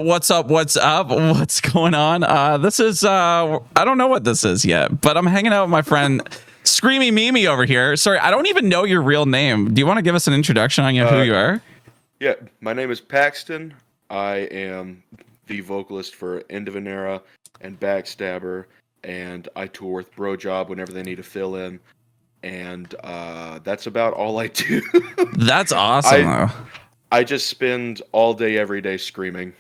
What's up? What's up? What's going on? This is I don't know what this is yet, but I'm hanging out with my friend Screamy Memey over here. Sorry, I don't even know your real name. Do you want to give us an introduction on who you are? Yeah, my name is Paxton. I am the vocalist for Enda Vinera and Backstabber, and I tour with Brojob whenever they need to fill in. And that's about all I do. That's awesome, though. I just spend all day, every day screaming.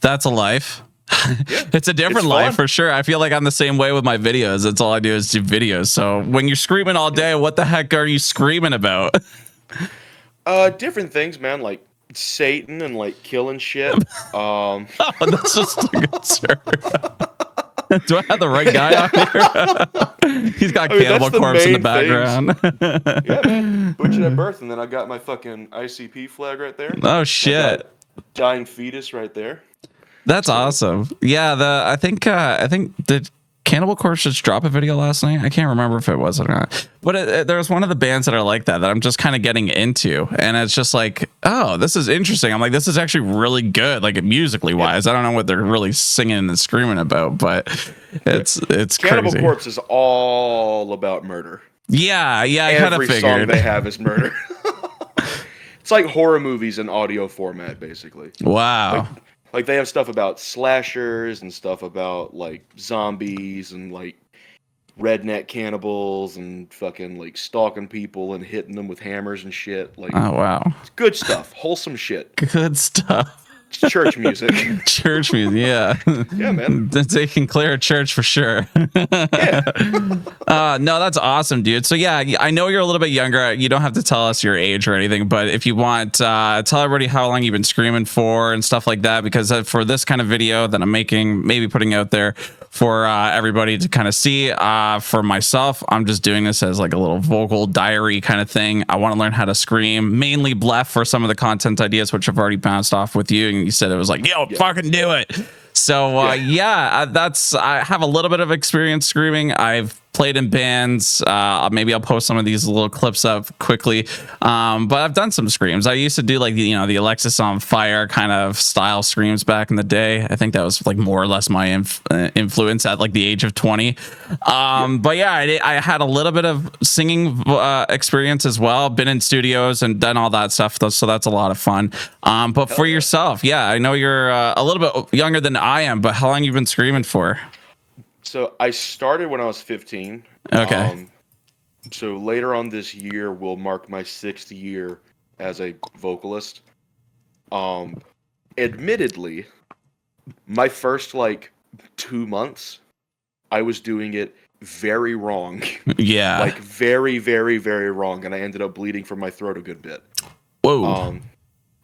That's a life. Yeah, it's a different life for sure. I feel like I'm the same way with my videos. That's all I do is do videos. So when you're screaming all day, what the heck are you screaming about? Different things, man, like Satan and like killing shit. Oh, that's just a good start. Do I have the right guy out here? He's got Cannibal Corpse in the background. Yeah, man. Butchered at birth, and then I got my fucking ICP flag right there. Oh shit! Dying fetus right there. That's awesome. Yeah, I think did Cannibal Corpse just drop a video last night? I can't remember if it was or not. But there's one of the bands that are like that I'm just kind of getting into, and it's just like, oh, this is interesting. I'm like, this is actually really good, like musically wise. I don't know what they're really singing and screaming about, but it's Cannibal crazy. Corpse is all about murder. Yeah, I kind of figured. Every song they have is murder. It's like horror movies in audio format, basically. Wow. Like they have stuff about slashers and stuff about like zombies and like redneck cannibals and fucking like stalking people and hitting them with hammers and shit. Like, oh wow, it's good stuff, wholesome shit. Good stuff. It's church music. Church music, yeah. Yeah, man. They can clear a church for sure. Yeah. No, that's awesome, dude. So yeah, I know you're a little bit younger. You don't have to tell us your age or anything, but if you want, tell everybody how long you've been screaming for and stuff like that, because for this kind of video that I'm making, maybe putting out there for everybody to kind of see, for myself, I'm just doing this as like a little vocal diary kind of thing. I want to learn how to scream, mainly bluff for some of the content ideas, which I've already bounced off with you. And you said it was like, yo, fucking do it. So I have a little bit of experience screaming. I've played in bands. Maybe I'll post some of these little clips up quickly. But I've done some screams. I used to do like the Alexis on Fire kind of style screams back in the day. I think that was like more or less my influence at like the age of 20. But yeah, I had a little bit of singing experience as well. Been in studios and done all that stuff, so that's a lot of fun. But for yourself, yeah, I know you're a little bit younger than I am, but how long you been screaming for? So I started when I was 15. Okay. So later on this year will mark my 6th year as a vocalist. Admittedly, my first like 2 months, I was doing it very wrong. Yeah. Like very, very, very wrong, and I ended up bleeding from my throat a good bit. Whoa.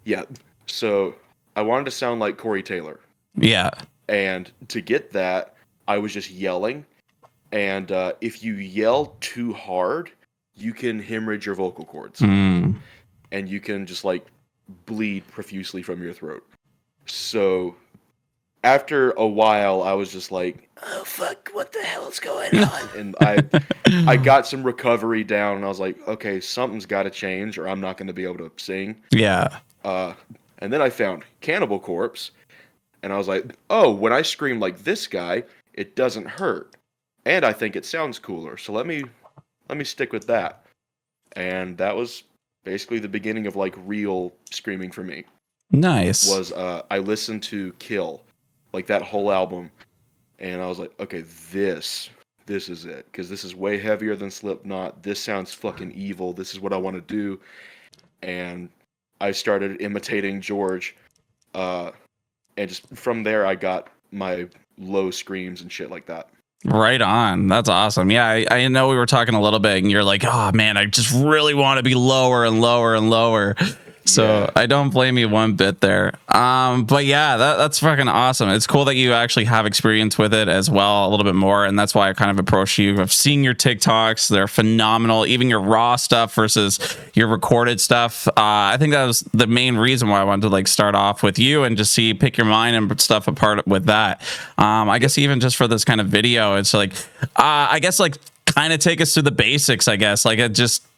Yeah. So I wanted to sound like Corey Taylor. Yeah. And to get that, I was just yelling. And if you yell too hard, you can hemorrhage your vocal cords. And you can just like bleed profusely from your throat. So after a while, I was just like, oh, fuck, what the hell is going on? And I got some recovery down, and I was like, okay, something's got to change, or I'm not going to be able to sing. Yeah. And then I found Cannibal Corpse, and I was like, oh, when I scream like this guy, it doesn't hurt. And I think it sounds cooler, so let me stick with that. And that was basically the beginning of like real screaming for me. Nice. I listened to Kill, like that whole album, and I was like, okay, this is it, because this is way heavier than Slipknot. This sounds fucking evil. This is what I want to do. And I started imitating George, and just from there I got my low screams and shit like that. Right on. That's awesome. Yeah, I know we were talking a little bit, and you're like, oh man, I just really want to be lower and lower and lower. So yeah. I don't blame you one bit there. But yeah, that's fucking awesome. It's cool that you actually have experience with it as well, a little bit more. And that's why I kind of approached you. I've seen your TikToks. They're phenomenal. Even your raw stuff versus your recorded stuff. I think that was the main reason why I wanted to like start off with you and just pick your mind and stuff apart with that. I guess even just for this kind of video, it's like, I guess like kind of take us through the basics, I guess. Like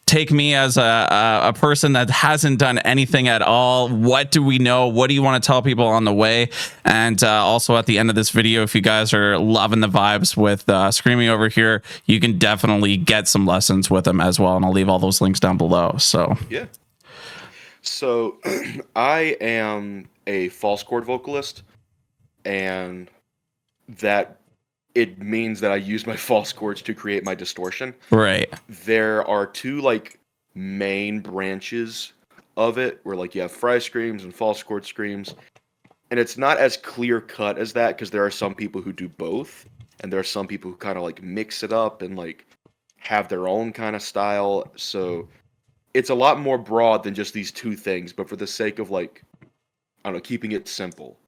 take me as a person that hasn't done anything at all. What do we know? What do you want to tell people on the way? And also at the end of this video, if you guys are loving the vibes with Screamy over here, you can definitely get some lessons with him as well. And I'll leave all those links down below. So yeah. So I am a false chord vocalist, and that it means that I use my false chords to create my distortion. Right. There are two like main branches of it where like you have fry screams and false chord screams. And it's not as clear cut as that because there are some people who do both, and there are some people who kind of like mix it up and like have their own kind of style. So it's a lot more broad than just these two things, but for the sake of like, I don't know, keeping it simple.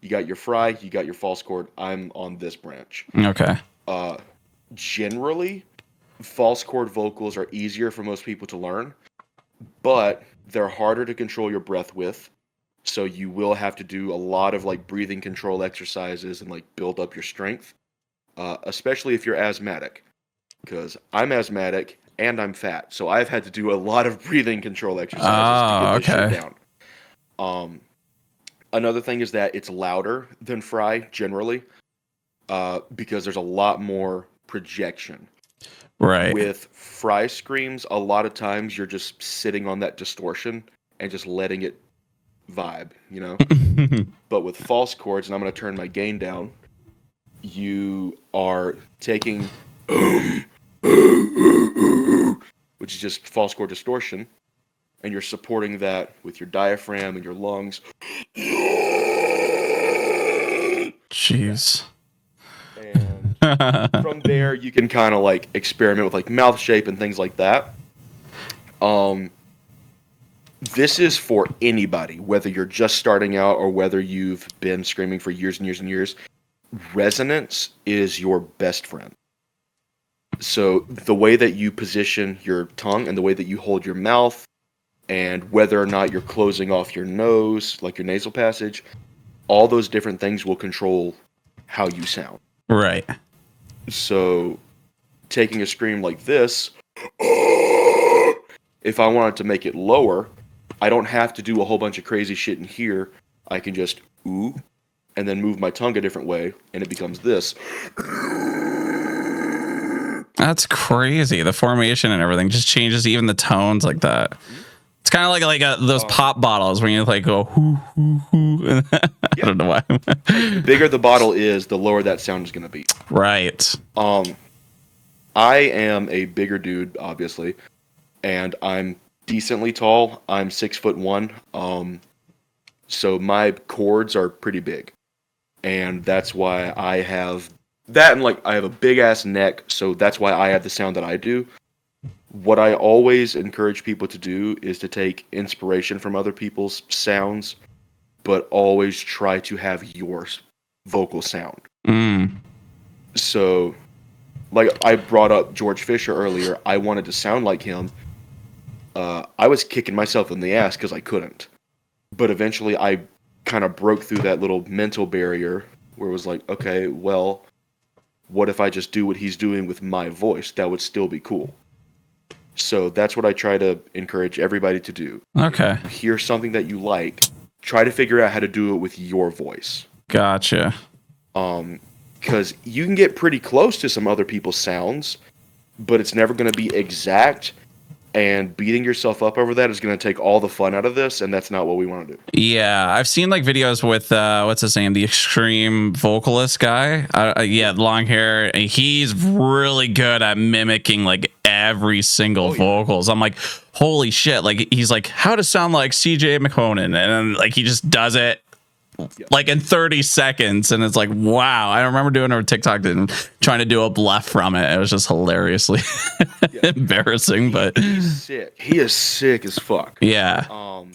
You got your fry, you got your false chord. I'm on this branch. Okay. Generally, false chord vocals are easier for most people to learn, but they're harder to control your breath with. So you will have to do a lot of like breathing control exercises and like build up your strength, especially if you're asthmatic, because I'm asthmatic and I'm fat. So I've had to do a lot of breathing control exercises to get this shit down. Another thing is that it's louder than fry generally, because there's a lot more projection. Right. With fry screams, a lot of times you're just sitting on that distortion and just letting it vibe, you know? But with false chords, and I'm going to turn my gain down, you are taking, which is just false chord distortion, and you're supporting that with your diaphragm and your lungs. Jeez. And from there, you can kind of like experiment with like mouth shape and things like that. This is for anybody, whether you're just starting out or whether you've been screaming for years and years and years. Resonance is your best friend. So the way that you position your tongue and the way that you hold your mouth, and whether or not you're closing off your nose, like your nasal passage, all those different things will control how you sound. Right. So taking a scream like this, if I wanted to make it lower, I don't have to do a whole bunch of crazy shit in here. I can just ooh, and then move my tongue a different way, and it becomes this. That's crazy. The formation and everything just changes, even the tones like that. It's kind of like those pop bottles when you like go hoo hoo hoo. I don't know why. The bigger the bottle is, the lower that sound is going to be. Right. I am a bigger dude, obviously, and I'm decently tall. I'm 6'1". So my chords are pretty big, and that's why I have that, and like I have a big ass neck, so that's why I have the sound that I do. What I always encourage people to do is to take inspiration from other people's sounds, but always try to have your vocal sound. So, like I brought up George Fisher earlier, I wanted to sound like him. I was kicking myself in the ass because I couldn't. But eventually I kind of broke through that little mental barrier where it was like, okay, well, what if I just do what he's doing with my voice? That would still be cool. So that's what I try to encourage everybody to do. Okay. If you hear something that you like, try to figure out how to do it with your voice. Gotcha. Because you can get pretty close to some other people's sounds, but it's never going to be exact. And beating yourself up over that is going to take all the fun out of this, and that's not what we want to do. Yeah, I've seen like videos with what's his name, the extreme vocalist guy. Yeah, long hair. And he's really good at mimicking like every single vocals. I'm like, holy shit! Like he's like, how to sound like CJ McConan, and then, like he just does it. Like in 30 seconds, and it's like, wow. I remember doing it on TikTok and trying to do a bluff from it. It was just hilariously embarrassing, but he's sick. He is sick as fuck. Yeah.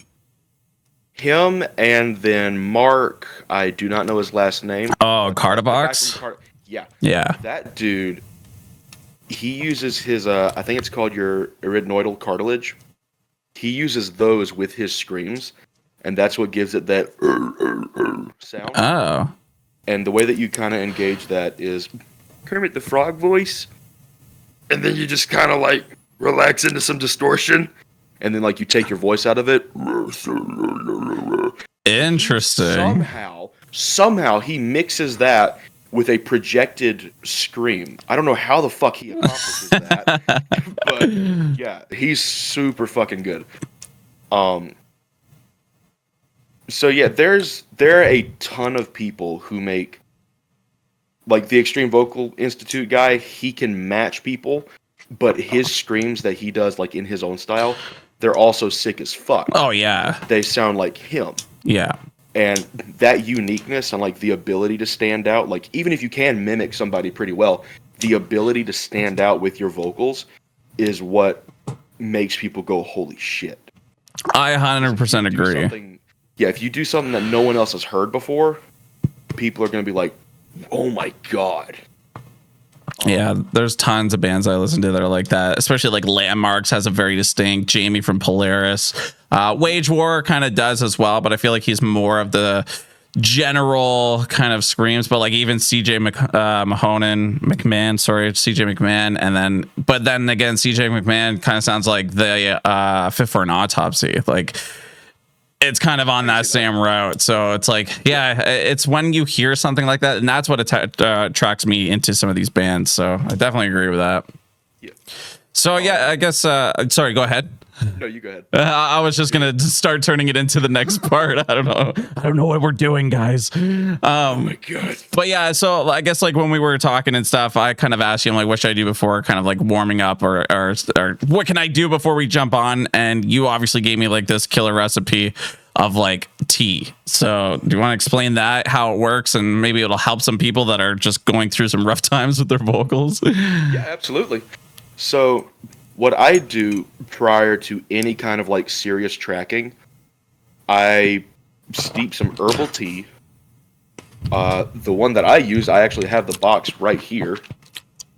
Him and then Mark, I do not know his last name. Oh, Cardabox? Yeah. That dude, he uses his, I think it's called your arytenoidal cartilage. He uses those with his screams. And that's what gives it that sound. Oh. And the way that you kind of engage that is Kermit the Frog voice. And then you just kind of like relax into some distortion, and then like you take your voice out of it. Interesting. Somehow he mixes that with a projected scream. I don't know how the fuck he accomplishes that, but yeah, he's super fucking good. So yeah, there are a ton of people who make, like the Extreme Vocal Institute guy, he can match people, but his screams that he does like in his own style, they're also sick as fuck. Oh yeah. They sound like him. Yeah. And that uniqueness and like the ability to stand out, like even if you can mimic somebody pretty well, the ability to stand out with your vocals is what makes people go, holy shit. I 100% agree. Yeah, if you do something that no one else has heard before, people are going to be like, oh my God. Yeah, there's tons of bands I listen to that are like that, especially like Landmarks has a very distinct, Jamie from Polaris. Wage War kind of does as well, but I feel like he's more of the general kind of screams, but like even CJ McMahon, and then again, CJ McMahon kind of sounds like the Fit for an Autopsy. Like, it's kind of on that same route. So it's like, yeah, it's when you hear something like that, and that's what attracts me into some of these bands. So I definitely agree with that. Yeah. So yeah, I guess, sorry, go ahead. No, you go ahead. I was just going to start turning it into the next part. I don't know what we're doing, guys. Oh my God. But yeah, so I guess like when we were talking and stuff, I kind of asked you, like, what should I do before kind of like warming up or what can I do before we jump on? And you obviously gave me like this killer recipe of like tea. So do you want to explain that, how it works, and maybe it'll help some people that are just going through some rough times with their vocals? Yeah, absolutely. So what I do prior to any kind of like serious tracking, I steep some herbal tea. The one that I use, I actually have the box right here.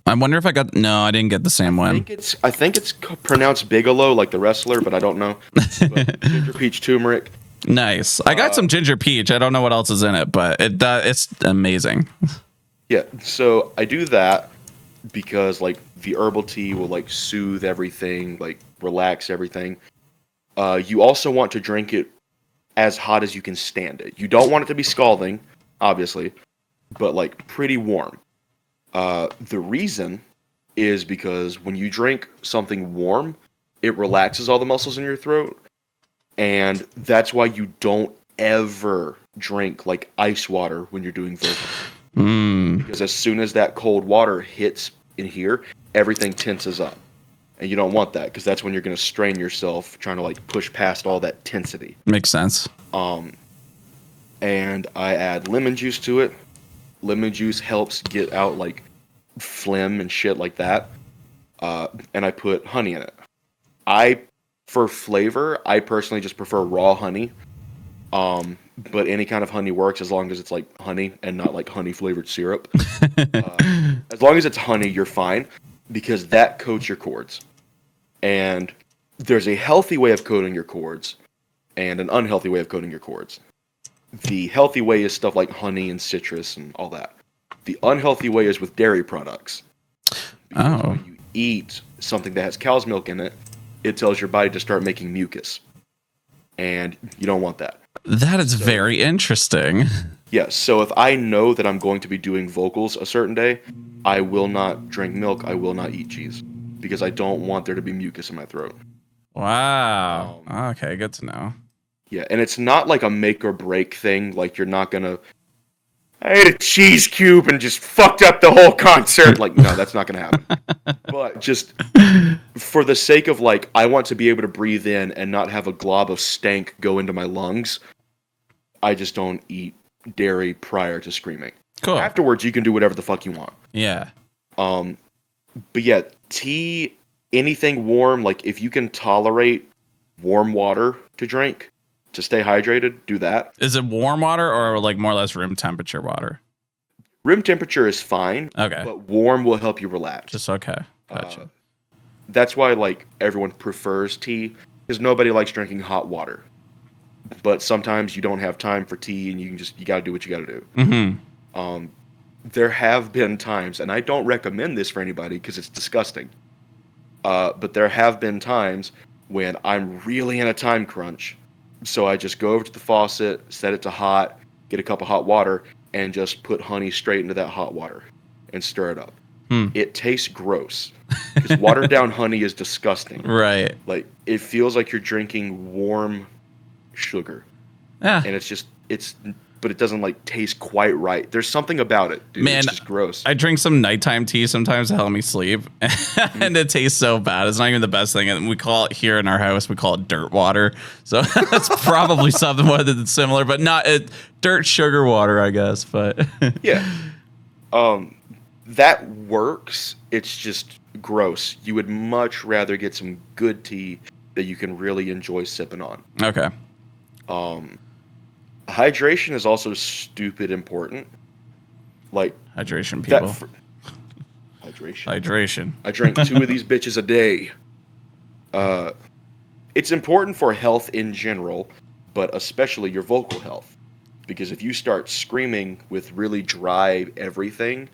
I wonder if I didn't get the same one. I think it's pronounced Bigelow, like the wrestler, but I don't know. But ginger peach turmeric. Nice. I got some ginger peach. I don't know what else is in it, but it's amazing. Yeah, so I do that because like the herbal tea will like soothe everything, like relax everything. You also want to drink it as hot as you can stand it. You don't want it to be scalding, obviously, but like pretty warm. The reason is because when you drink something warm, it relaxes all the muscles in your throat. And that's why you don't ever drink like ice water when you're doing vocals. Because as soon as that cold water hits in here, everything tenses up. And you don't want that because that's when you're going to strain yourself trying to like push past all that tensity. Makes sense. And I add lemon juice to it. Lemon juice helps get out like phlegm and shit like that. And I put honey in it. For flavor, I personally just prefer raw honey. But any kind of honey works as long as it's like honey and not like honey flavored syrup. As long as it's honey, you're fine because that coats your chords. And there's a healthy way of coating your chords and an unhealthy way of coating your chords. The healthy way is stuff like honey and citrus and all that. The unhealthy way is with dairy products. Because when you eat something that has cow's milk in it, it tells your body to start making mucus. And you don't want that. That is very interesting. Yeah, so if I know that I'm going to be doing vocals a certain day, I will not drink milk, I will not eat cheese. Because I don't want there to be mucus in my throat. Wow. Okay, good to know. Yeah, and it's not like a make or break thing. Like you're not gonna, I ate a cheese cube and just fucked up the whole concert. Like, no, that's not gonna happen. But just for the sake of like, I want to be able to breathe in and not have a glob of stank go into my lungs. I just don't eat dairy prior to screaming. Cool. Afterwards, you can do whatever the fuck you want. Yeah. But yeah, tea, anything warm, like if you can tolerate warm water to drink to stay hydrated, do that. Is it warm water or like more or less room temperature water? Room temperature is fine. Okay. But warm will help you relax. Just okay. Gotcha. That's why like everyone prefers tea because nobody likes drinking hot water. But sometimes you don't have time for tea and you got to do what you got to do. There have been times, and I don't recommend this for anybody because it's disgusting. But there have been times when I'm really in a time crunch. So I just go over to the faucet, set it to hot, get a cup of hot water, and just put honey straight into that hot water and stir it up. It tastes gross because watered down honey is disgusting. Right. Like, it feels like you're drinking warm sugar. Yeah. And but it doesn't like taste quite right. There's something about it, dude. Man, it's just gross. I drink some nighttime tea sometimes to help me sleep, and it tastes so bad. It's not even the best thing. And we call it here in our house, we call it dirt water. So that's probably something that's similar, but not dirt sugar water, I guess. But yeah, that works. It's just gross. You would much rather get some good tea that you can really enjoy sipping on. Okay. Hydration is also stupid important. Like hydration, people. Hydration. I drink 2 of these bitches a day. It's important for health in general, but especially your vocal health. Because if you start screaming with really dry everything,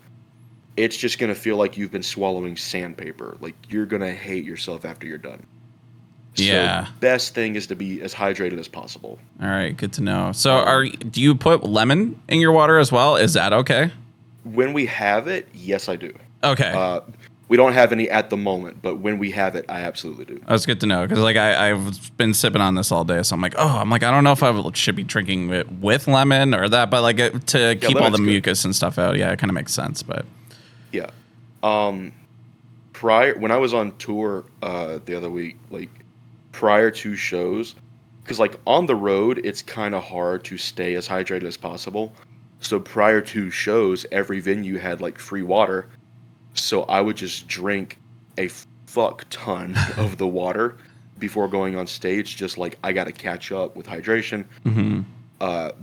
it's just going to feel like you've been swallowing sandpaper. Like, you're going to hate yourself after you're done. Yeah. So best thing is to be as hydrated as possible. All right, good to know. So do you put lemon in your water as well? Is that okay? When we have it, yes, I do. Okay. We don't have any at the moment, but when we have it, I absolutely do. That's good to know, because like I've been sipping on this all day, so I'm like, I don't know if I should be drinking it with lemon or that, but like to keep all the mucus and stuff out. Yeah, it kind of makes sense, but yeah. When I was on tour the other week, like prior to shows, because like on the road, it's kind of hard to stay as hydrated as possible. So prior to shows, every venue had like free water. So I would just drink a fuck ton of the water before going on stage. Just like, I got to catch up with hydration. Mm-hmm.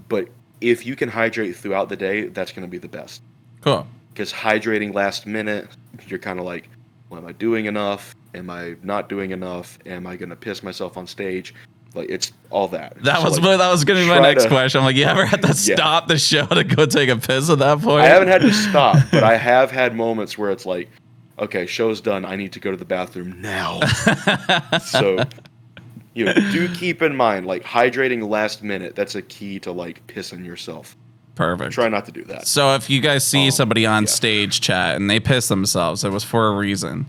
But if you can hydrate throughout the day, that's going to be the best. Cool. Because hydrating last minute, you're kind of like, well, am I doing enough? Am I not doing enough? Am I going to piss myself on stage? Like, it's all that. That was going to be my next question. I'm like, you ever had to stop the show to go take a piss at that point? I haven't had to stop, but I have had moments where it's like, okay, show's done. I need to go to the bathroom now. So, do keep in mind, like, hydrating last minute, that's a key to, like, pissing yourself. Perfect. Try not to do that. So if you guys see somebody on stage chat and they piss themselves, it was for a reason.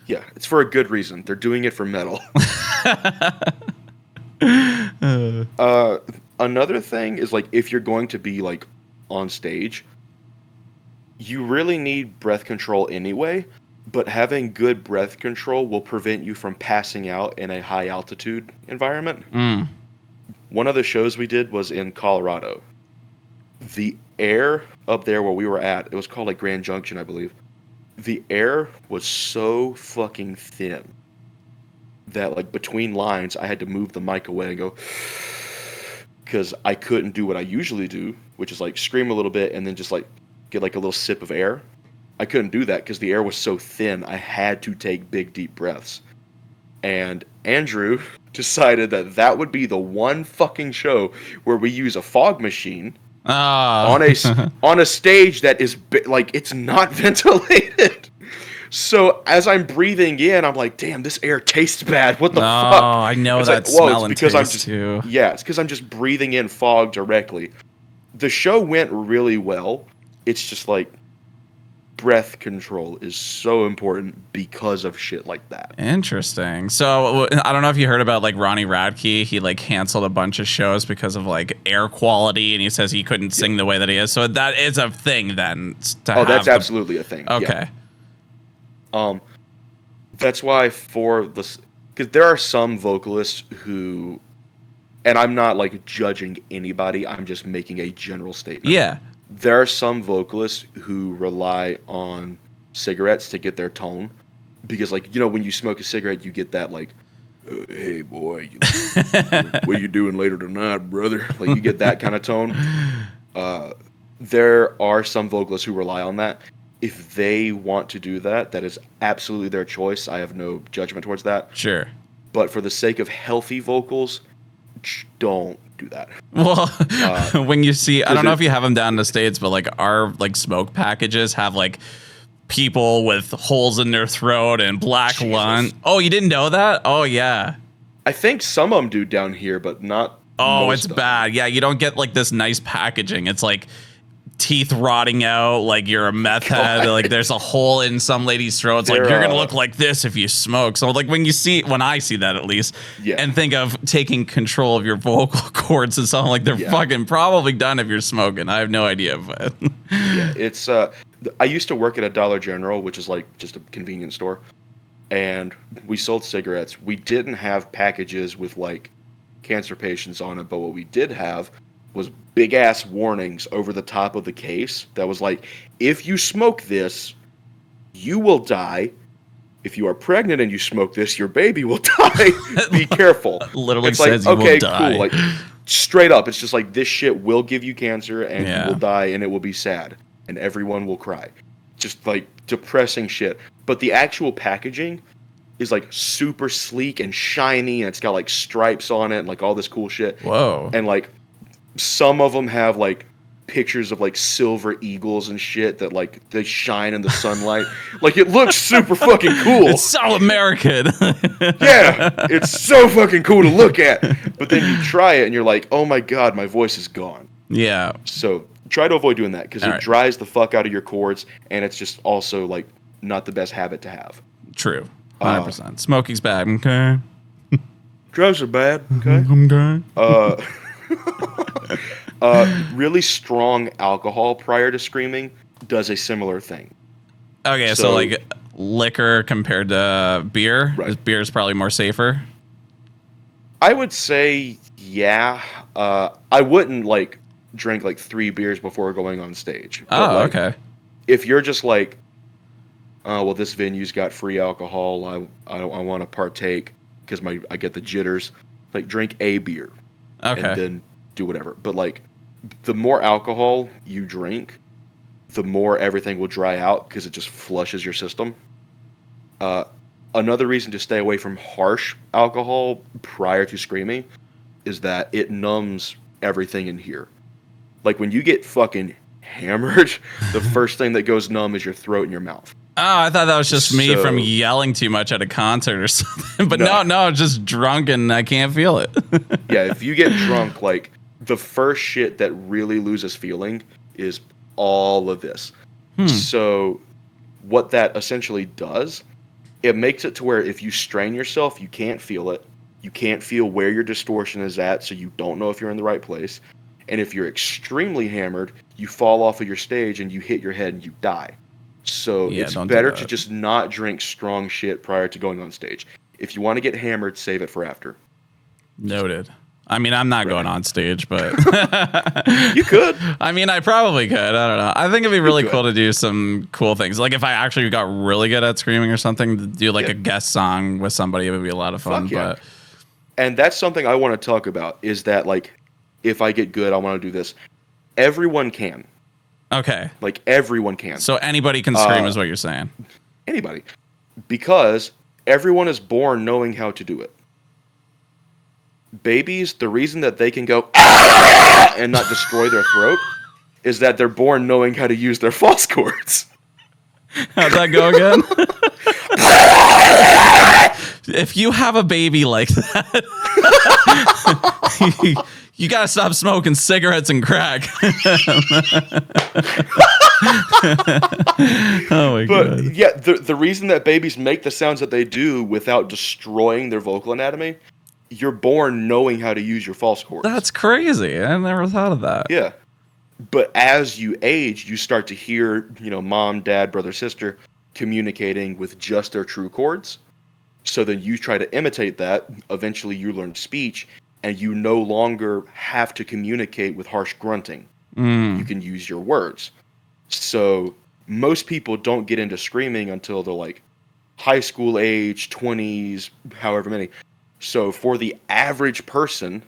Yeah, it's for a good reason. They're doing it for metal. Another thing is, like, if you're going to be like on stage, you really need breath control anyway, but having good breath control will prevent you from passing out in a high altitude environment. One of the shows we did was in Colorado. The air up there where we were at, it was called like Grand Junction, I believe. The air was so fucking thin that, like, between lines, I had to move the mic away and go, because I couldn't do what I usually do, which is like scream a little bit and then just like get like a little sip of air. I couldn't do that because the air was so thin. I had to take big, deep breaths. And Andrew decided that would be the one fucking show where we use a fog machine on a stage that is like, it's not ventilated. So as I'm breathing in, I'm like, damn, this air tastes bad. What the fuck? Oh, I know it's that like, whoa, smell and taste too. Yeah, it's because I'm just breathing in fog directly. The show went really well. It's just like, breath control is so important because of shit like that. Interesting. So I don't know if you heard about like Ronnie Radke. He like canceled a bunch of shows because of like air quality, and he says he couldn't sing the way that he is. So that is a thing then. That's absolutely a thing. Okay. Yeah. That's why for this, because there are some vocalists who, and I'm not like judging anybody, I'm just making a general statement. Yeah. There are some vocalists who rely on cigarettes to get their tone, because like, when you smoke a cigarette, you get that like, hey boy, what are you doing later tonight, brother? Like, you get that kind of tone. There are some vocalists who rely on that. If they want to do that, that is absolutely their choice. I have no judgment towards that. Sure. But for the sake of healthy vocals, don't do that. Well, when you see, I don't know if you have them down in the States, but like our like smoke packages have like people with holes in their throat and black lung. Oh, you didn't know that? Oh, yeah. I think some of them do down here, but not. Oh, it's bad. Yeah, you don't get like this nice packaging. It's like teeth rotting out, like you're a meth head. Like there's a hole in some lady's throat. It's like you're gonna look like this if you smoke. So like when I see that at least, and think of taking control of your vocal cords and something, like they're fucking probably done if you're smoking. I have no idea, but it's I used to work at a Dollar General, which is like just a convenience store, and we sold cigarettes. We didn't have packages with like cancer patients on it, but what we did have was big ass warnings over the top of the case that was like, if you smoke this, you will die. If you are pregnant and you smoke this, your baby will die. Be careful. Literally it's says like, you okay, will die. cool. Like straight up, it's just like this shit will give you cancer and you will die and it will be sad and everyone will cry. Just like depressing shit. But the actual packaging is like super sleek and shiny, and it's got like stripes on it and like all this cool shit. Whoa. And like some of them have like pictures of like silver eagles and shit that like they shine in the sunlight. Like it looks super fucking cool. It's so American. Yeah, it's so fucking cool to look at. But then you try it and you're like, oh my god, my voice is gone. Yeah. So try to avoid doing that because it dries the fuck out of your cords, and it's just also like not the best habit to have. True. 100%. Smoking's bad. Okay. Drugs are bad. Okay. Really strong alcohol prior to screaming does a similar thing. Okay, so like liquor compared to beer? Right. Beer is probably more safer? I would say, yeah. I wouldn't like drink like 3 beers before going on stage. Oh, like, okay. If you're just like, well, this venue's got free alcohol, I want to partake because I get the jitters. Like, drink a beer, and then do whatever. But like, the more alcohol you drink, the more everything will dry out because it just flushes your system. Another reason to stay away from harsh alcohol prior to screaming is that it numbs everything in here. Like when you get fucking hammered, the first thing that goes numb is your throat and your mouth. Oh, I thought that was just me from yelling too much at a concert or something. But no, just drunk and I can't feel it. Yeah, if you get drunk, like the first shit that really loses feeling is all of this. So what that essentially does, it makes it to where if you strain yourself, you can't feel it. You can't feel where your distortion is at, so you don't know if you're in the right place. And if you're extremely hammered, you fall off of your stage and you hit your head and you die. So it's better to just not drink strong shit prior to going on stage. If you want to get hammered, save it for after. Noted. I mean, I'm not going on stage, but you could. I mean, I probably could. I don't know. I think it'd be really cool to do some cool things. Like if I actually got really good at screaming or something, to do like a guest song with somebody, it would be a lot of fun. But and that's something I want to talk about is that like if I get good, I want to do this. Everyone can. Okay. Like everyone can. So anybody can scream is what you're saying. Anybody. Because everyone is born knowing how to do it. Babies, the reason that they can go and not destroy their throat is that they're born knowing how to use their false cords. How'd that go again? If you have a baby like that, you gotta stop smoking cigarettes and crack. Oh my god. But yeah, the reason that babies make the sounds that they do without destroying their vocal anatomy, you're born knowing how to use your false cords. That's crazy. I never thought of that. Yeah. But as you age, you start to hear, mom, dad, brother, sister communicating with just their true chords. So then you try to imitate that. Eventually you learn speech and you no longer have to communicate with harsh grunting. You can use your words. So most people don't get into screaming until they're like high school age, 20s, however many. So for the average person,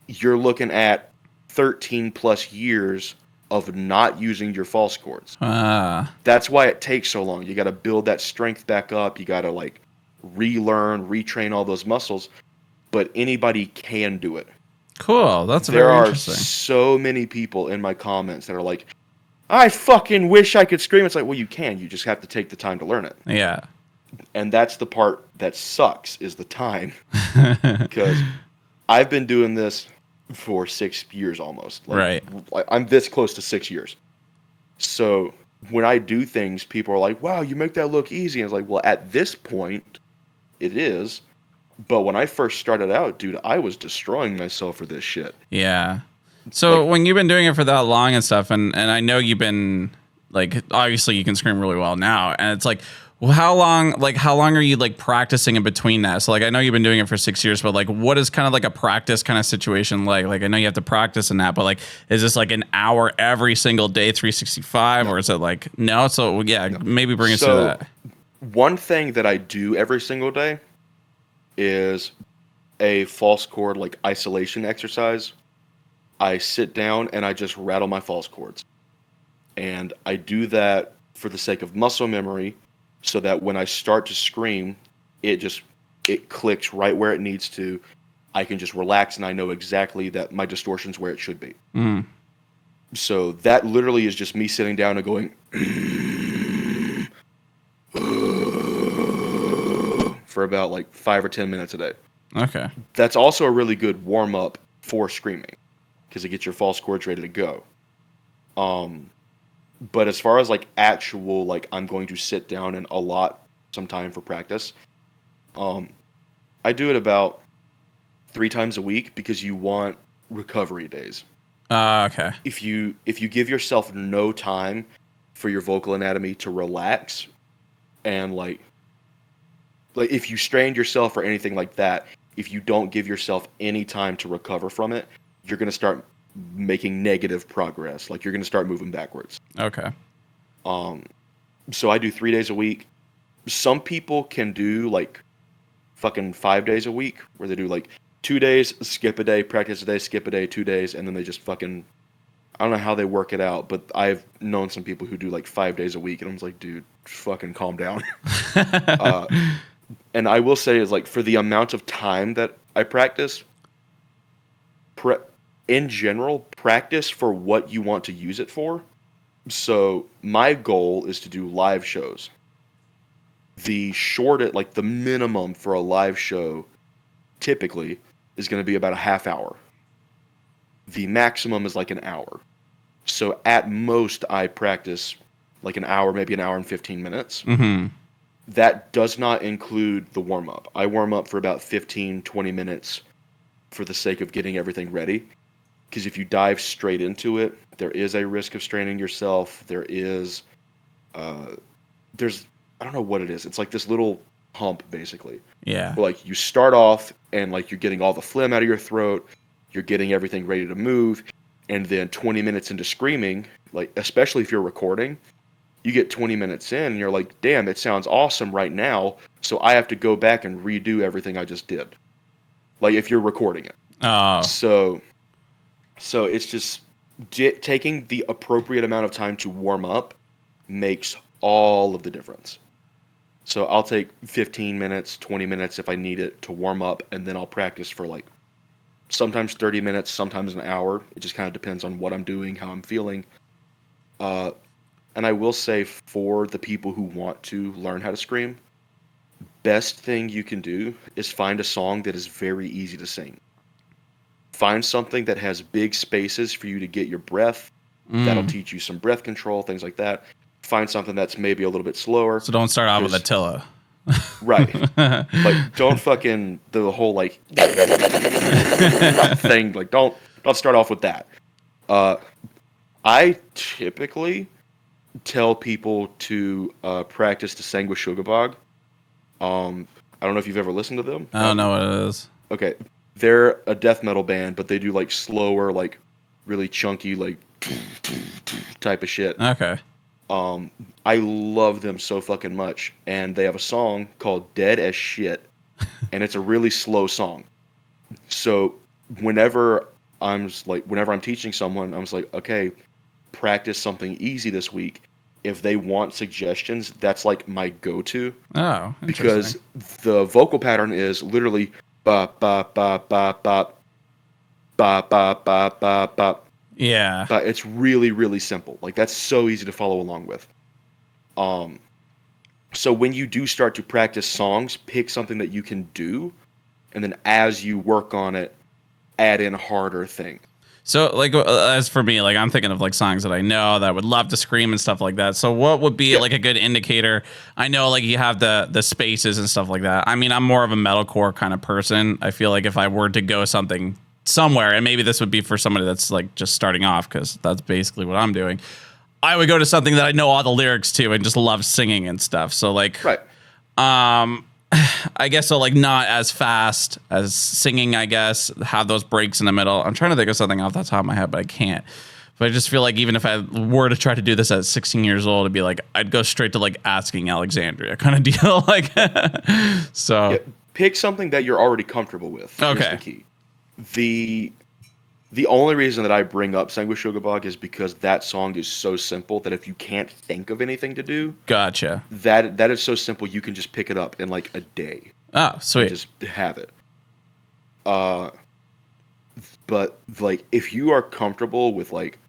you're looking at 13 plus years of not using your false cords. That's why it takes so long. You got to build that strength back up. You got to like relearn, retrain all those muscles. But anybody can do it. Cool. That's very interesting. There are so many people in my comments that are like, I fucking wish I could scream. It's like, well, you can. You just have to take the time to learn it. Yeah. And that's the part that sucks, is the time. Because I've been doing this for 6 years almost. Right. I'm this close to 6 years. So when I do things, people are like, wow, you make that look easy. And it's like, well, at this point, it is. But when I first started out, dude, I was destroying myself for this shit. Yeah. So when you've been doing it for that long and stuff, and I know you've been, like, obviously you can scream really well now, and it's like, well, how long are you like practicing in between that? So like, I know you've been doing it for 6 years, but like, what is kind of like a practice kind of situation like? Like, I know you have to practice in that, but like, is this like an hour every single day, 365, or is it like, no? So yeah, maybe bring us to that. One thing that I do every single day is a false chord like isolation exercise. I sit down and I just rattle my false chords. And I do that for the sake of muscle memory, so that when I start to scream, it clicks right where it needs to. I can just relax and I know exactly that my distortion's where it should be. Mm. So that literally is just me sitting down and going for about like 5 or 10 minutes a day. Okay. That's also a really good warm up for screaming, because it gets your false chords ready to go. But as far as like actual, like, I'm going to sit down and allot some time for practice, I do it about 3 times a week, because you want recovery days. Okay. If you give yourself no time for your vocal anatomy to relax, and like if you strained yourself or anything like that, if you don't give yourself any time to recover from it, you're going to start making negative progress. Like, you're going to start moving backwards. Okay. So I do 3 days a week. Some people can do like fucking 5 days a week, where they do like 2 days, skip a day, practice a day, skip a day, 2 days, and then they just fucking, I don't know how they work it out, but I've known some people who do like 5 days a week, and I'm just like, dude, fucking calm down. And I will say, is like, for the amount of time that I practice, in general, practice for what you want to use it for. So my goal is to do live shows. The minimum for a live show typically is going to be about a half hour. The maximum is like an hour. So at most, I practice like an hour, maybe an hour and 15 minutes. Mm-hmm. That does not include the warm-up. I warm up for about 15, 20 minutes for the sake of getting everything ready. Because if you dive straight into it, there is a risk of straining yourself. There's, I don't know what it is. It's like this little hump, basically. Yeah. Where, like, you start off and like you're getting all the phlegm out of your throat. You're getting everything ready to move. And then 20 minutes into screaming, like, especially if you're recording, you get 20 minutes in and you're like, damn, it sounds awesome right now. So I have to go back and redo everything I just did. Like, if you're recording it. Oh. So it's just taking the appropriate amount of time to warm up makes all of the difference. So I'll take 15 minutes, 20 minutes if I need it to warm up, and then I'll practice for like sometimes 30 minutes, sometimes an hour. It just kind of depends on what I'm doing, how I'm feeling. And I will say, for the people who want to learn how to scream, best thing you can do is find a song that is very easy to sing. Find something that has big spaces for you to get your breath. That'll teach you some breath control, things like that. Find something that's maybe a little bit slower. So don't start out with Attila. Right. Like, don't fucking, the whole like thing, like, don't start off with that. I typically tell people to practice the Sanguishugabog. I don't know if you've ever listened to them. I don't know what it is. Okay. They're a death metal band, but they do like slower, like really chunky, like type of shit. Okay. I love them so fucking much, and they have a song called Dead as Shit, and it's a really slow song. So whenever I'm teaching someone, I'm just like, okay, practice something easy this week. If they want suggestions, that's like my go-to. Oh, because the vocal pattern is literally ba ba ba ba ba ba ba ba ba ba. Yeah. But it's really, really simple. Like, that's so easy to follow along with. So when you do start to practice songs, pick something that you can do, and then as you work on it, add in harder things. So, like, as for me, like, I'm thinking of like songs that I know that I would love to scream and stuff like that. So, what would be like a good indicator? I know, like, you have the spaces and stuff like that. I mean, I'm more of a metalcore kind of person. I feel like if I were to go somewhere, and maybe this would be for somebody that's like just starting off, because that's basically what I'm doing. I would go to something that I know all the lyrics to and just love singing and stuff. So, like, Right. I guess so, like, not as fast as singing, I guess, have those breaks in the middle. I'm trying to think of something off the top of my head, but I can't. But I just feel like even if I were to try to do this at 16 years old, it'd be like, I'd go straight to like Asking Alexandria kind of deal. Like, so. Yeah, pick something that you're already comfortable with. Okay. Here's the key. The only reason that I bring up Sanguishugabog is because that song is so simple that if you can't think of anything to do, Gotcha. that is so simple you can just pick it up in like a day. Oh, sweet. Just have it. But like, if you are comfortable with like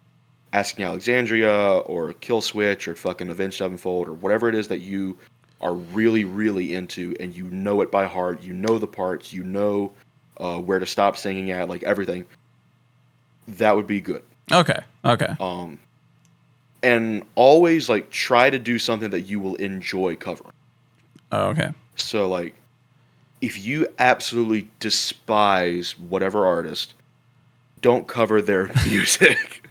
Asking Alexandria or Kill Switch or fucking Avenged Sevenfold or whatever it is that you are really, really into, and you know it by heart, you know the parts, you know where to stop singing at, like everything, that would be good. Okay. And always like try to do something that you will enjoy covering. Oh, okay. So like, if you absolutely despise whatever artist, don't cover their music.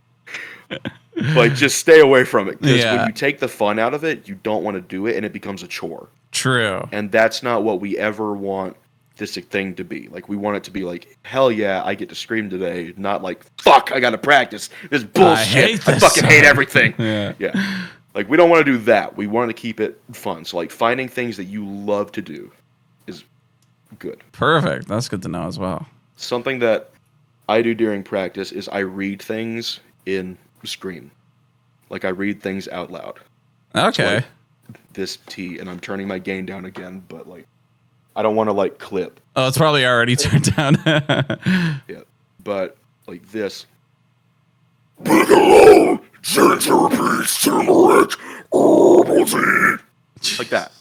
Like, just stay away from it, because when you take the fun out of it, you don't want to do it, and it becomes a chore. True. And that's not what we ever want this thing to be. Like, we want it to be like, hell yeah, I get to scream today, not like, fuck, I gotta practice this bullshit. I fucking hate everything. Yeah. Like, we don't want to do that. We want to keep it fun. So like, finding things that you love to do is good. Perfect. That's good to know as well. Something that I do during practice is I read things in Scream. Like, I read things out loud. Okay. Like this T, and I'm turning my gain down again, but like, I don't want to like clip. Oh, it's probably already turned down. Yeah, but like this. Like that.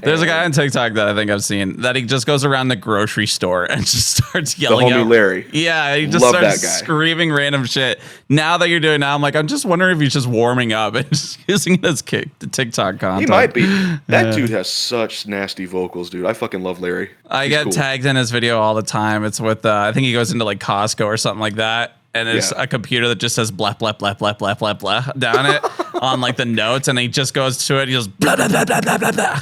There's a guy on TikTok that I think I've seen that he just goes around the grocery store and just starts yelling the homie out. Larry. Yeah, he just Love starts that guy. screaming random shit. Now that you're doing now, I'm like, I'm just wondering if he's just warming up and just using it as the TikTok content. He might be. That dude has such nasty vocals, dude. I fucking love Larry. I He's get cool. tagged in his video all the time. It's with I think he goes into like Costco or something like that. And it's a computer that just says blah, blah, blah, blah, blah, blah, blah down it on like the notes. And he just goes to it. He goes blah, blah, blah, blah, blah, blah, blah.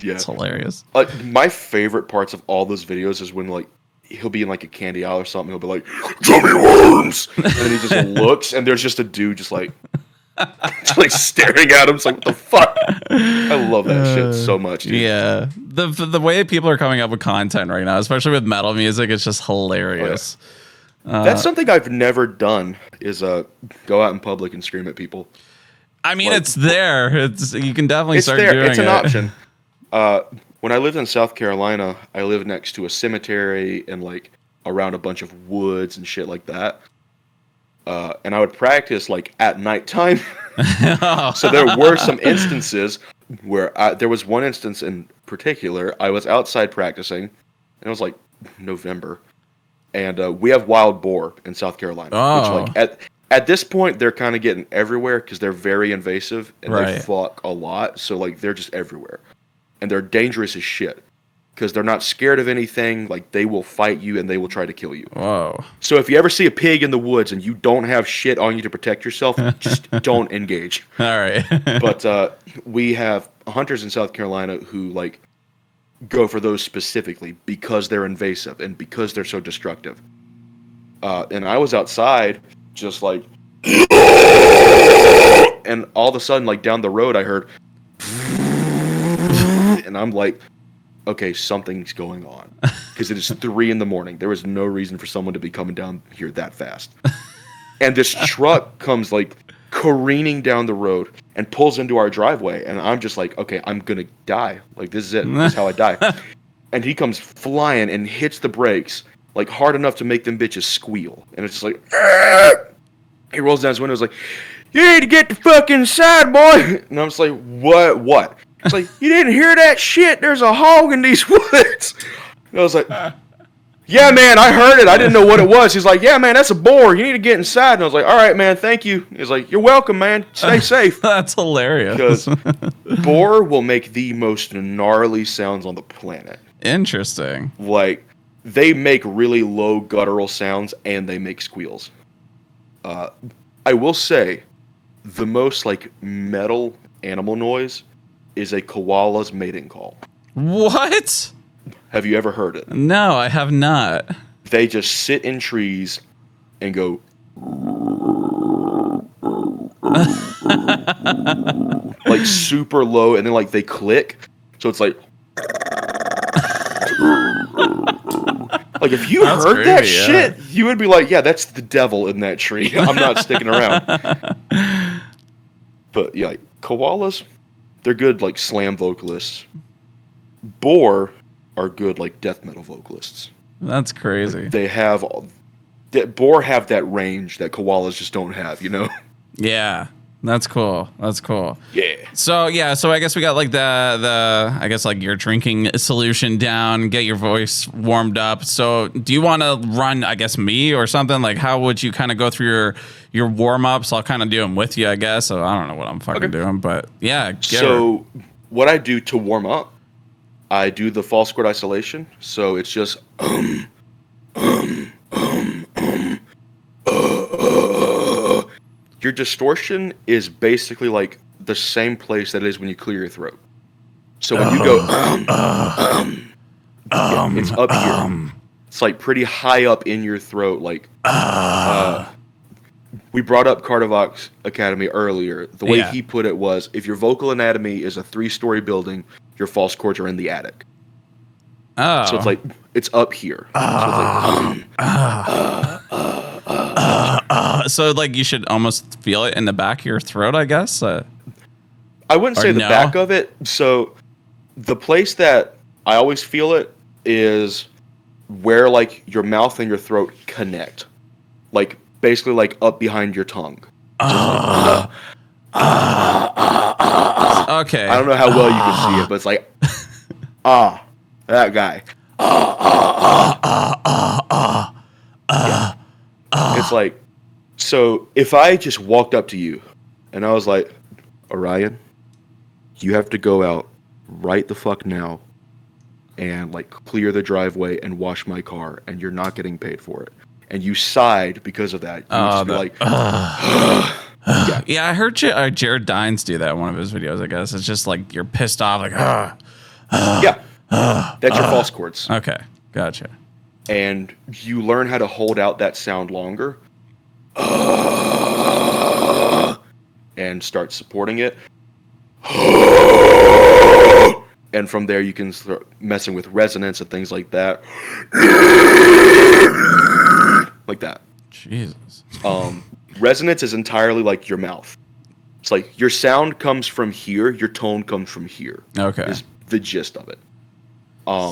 Yeah. It's hilarious. My favorite parts of all those videos is when like he'll be in like a candy aisle or something. He'll be like, "Gummy worms," and then he just looks, and there's just a dude just like staring at him. It's like, what the fuck? I love that shit so much, dude. Yeah, the way people are coming up with content right now, especially with metal music, it's just hilarious. Oh, yeah. That's something I've never done. Is go out in public and scream at people. I mean, like, it's there. You can definitely start there. doing it. It's an option. When I lived in South Carolina, I lived next to a cemetery and like around a bunch of woods and shit like that. And I would practice like at nighttime. So there were some instances where there was one instance in particular. I was outside practicing, and it was like November, and we have wild boar in South Carolina. Oh. Which like at this point they're kind of getting everywhere because they're very invasive and they fuck a lot. So like they're just everywhere. And they're dangerous as shit because they're not scared of anything. Like, they will fight you and they will try to kill you. Whoa. So if you ever see a pig in the woods and you don't have shit on you to protect yourself, just don't engage. All right. But we have hunters in South Carolina who like go for those specifically because they're invasive and because they're so destructive. And I was outside just like, and all of a sudden, like down the road, I heard. And I'm like, okay, something's going on. Because it is 3 a.m. There is no reason for someone to be coming down here that fast. And this truck comes like careening down the road and pulls into our driveway. And I'm just like, okay, I'm going to die. Like, this is it. This is how I die. And he comes flying and hits the brakes like hard enough to make them bitches squeal. And it's just like, He rolls down his window. He's like, "You need to get the fuck inside, boy." And I'm just like, "What?" It's like, "You didn't hear that shit? There's a hog in these woods." And I was like, "Yeah, man, I heard it. I didn't know what it was." He's like, "Yeah, man, that's a boar. You need to get inside." And I was like, "All right, man, thank you." He's like, "You're welcome, man. Stay safe." That's hilarious. Because boar will make the most gnarly sounds on the planet. Interesting. Like, they make really low guttural sounds and they make squeals. I will say, the most like metal animal noise is a koala's mating call. What? Have you ever heard it? No, I have not. They just sit in trees and go like super low, and then like they click. So it's like if you That's heard that creepy, yeah. shit, you would be like, "Yeah, that's the devil in that tree. I'm not sticking around." But yeah, like, koalas, they're good like slam vocalists. Boar are good like death metal vocalists. That's crazy. Boar have that range that koalas just don't have, you know? Yeah. That's cool. Yeah. So I guess we got like the I guess like your drinking solution down, get your voice warmed up. So do you want to run, I guess, me or something? Like, how would you kind of go through your warm ups? I'll kind of do them with you, I guess. So I don't know what I'm fucking doing, but yeah. What I do to warm up, I do the false chord isolation. So it's just your distortion is basically like the same place that it is when you clear your throat. So when you go, it's up here. It's like pretty high up in your throat. Like, we brought up Cardavox Academy earlier. The way he put it was, if your vocal anatomy is a 3-story building, your false chords are in the attic. Oh. So it's like, it's up here. So like you should almost feel it in the back of your throat, I guess. I wouldn't say the back of it. So the place that I always feel it is where like your mouth and your throat connect. Like basically like up behind your tongue. Okay. I don't know how well you can see it, but it's like that guy. Yeah. It's like, so if I just walked up to you and I was like, "Ohrion, you have to go out right the fuck now and like clear the driveway and wash my car, and you're not getting paid for it," and you sighed because of that, you would just be like, yeah, I heard Jared Dines do that in one of his videos, I guess. It's just like you're pissed off, like, that's your false chords. Okay, gotcha. And you learn how to hold out that sound longer and start supporting it. And from there you can start messing with resonance and things like that. Like that. Jesus. Resonance is entirely like your mouth. It's like your sound comes from here, your tone comes from here. Okay. Is the gist of it.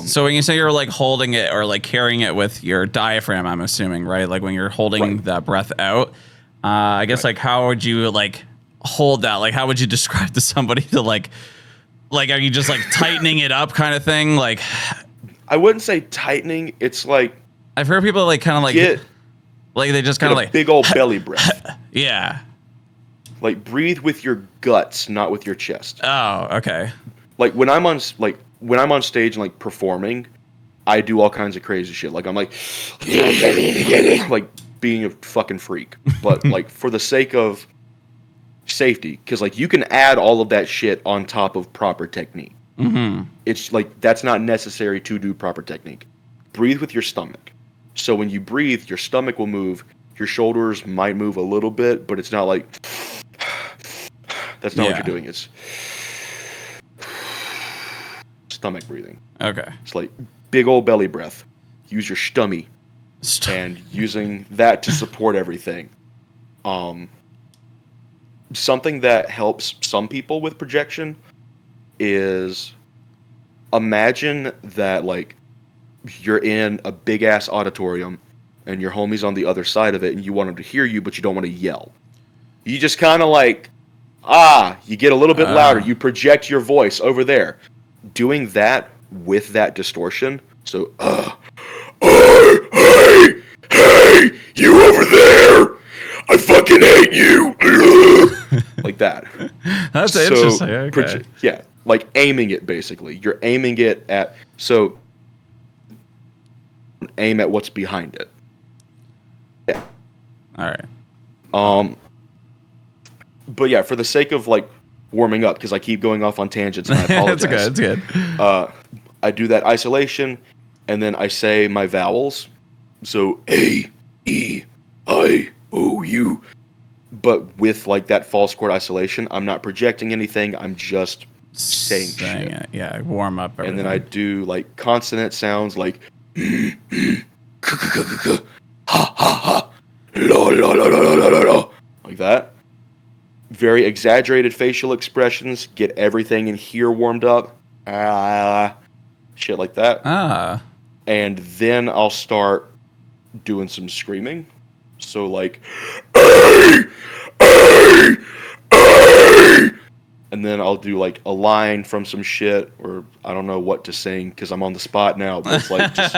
So when you say you're like holding it or like carrying it with your diaphragm, I'm assuming, right? Like when you're holding that breath out, I guess like how would you like hold that? Like how would you describe to somebody to like are you just like tightening it up kind of thing? Like I wouldn't say tightening. It's like I've heard people like kind of like they just kind of like big old belly breath. Yeah. Like breathe with your guts, not with your chest. Oh, okay. Like when I'm on stage and like performing, I do all kinds of crazy shit. Like I'm like being a fucking freak. But like for the sake of safety, because like you can add all of that shit on top of proper technique. Mm-hmm. It's like that's not necessary to do proper technique. Breathe with your stomach. So when you breathe, your stomach will move. Your shoulders might move a little bit, but it's not like that's not what you're doing. It's stomach breathing. Okay. It's like big old belly breath. Use your stummy. And using that to support everything. Something that helps some people with projection is imagine that like you're in a big ass auditorium and your homie's on the other side of it, and you want him to hear you, but you don't want to yell. You just kind of like, you get a little bit louder. You project your voice over there. Doing that with that distortion. So, hey, you over there! I fucking hate you! Like that. That's interesting. Okay. Yeah, like aiming it, basically. You're aiming it at... So, aim at what's behind it. Yeah. All right. But yeah, for the sake of like warming up, because I keep going off on tangents, and I apologize. It's good. I do that isolation, and then I say my vowels. So A, E, I, O, U. But with like that false chord isolation, I'm not projecting anything. I'm just saying shit. It. Yeah, warm up everything. And then I do like consonant sounds like ha ha ha, la la la la la la la, like that. Very exaggerated facial expressions. Get everything in here warmed up. Shit like that. And then I'll start doing some screaming. So like, hey, hey, hey. And then I'll do like a line from some shit, or I don't know what to sing because I'm on the spot now. But it's like just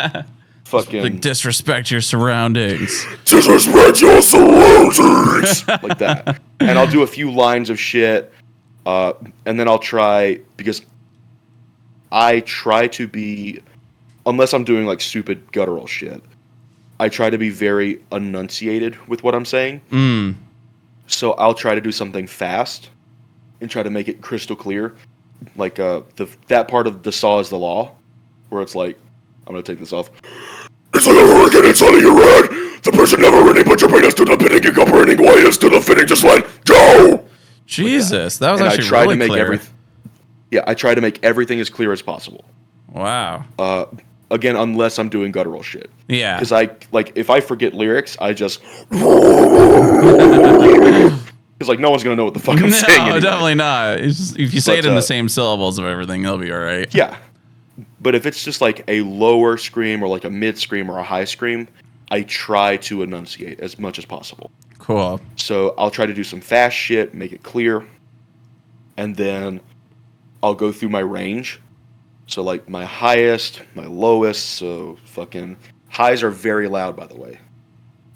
fucking like disrespect your surroundings. Disrespect your surroundings. Like that. And I'll do a few lines of shit, and then I'll try, because I try to be, unless I'm doing like stupid guttural shit, I try to be very enunciated with what I'm saying. So I'll try to do something fast and try to make it crystal clear. Like that part of the saw is the law, where it's like, I'm going to take this off. It's like a hurricane inside of your head. The person never running, but your brain is to the pinning, you go burning, why is to the fitting, just let go! Jesus, that was and actually I try really to make clear. I try to make everything as clear as possible. Wow. Again, unless I'm doing guttural shit. Yeah. Because if I forget lyrics, I just... Because like no one's going to know what the fuck I'm saying anyway. No, definitely not. If you say it in the same syllables of everything, it'll be all right. Yeah. But if it's just like a lower scream or like a mid scream or a high scream, I try to enunciate as much as possible. Cool. So I'll try to do some fast shit, make it clear, and then I'll go through my range. So like my highest, my lowest, so fucking highs are very loud, by the way.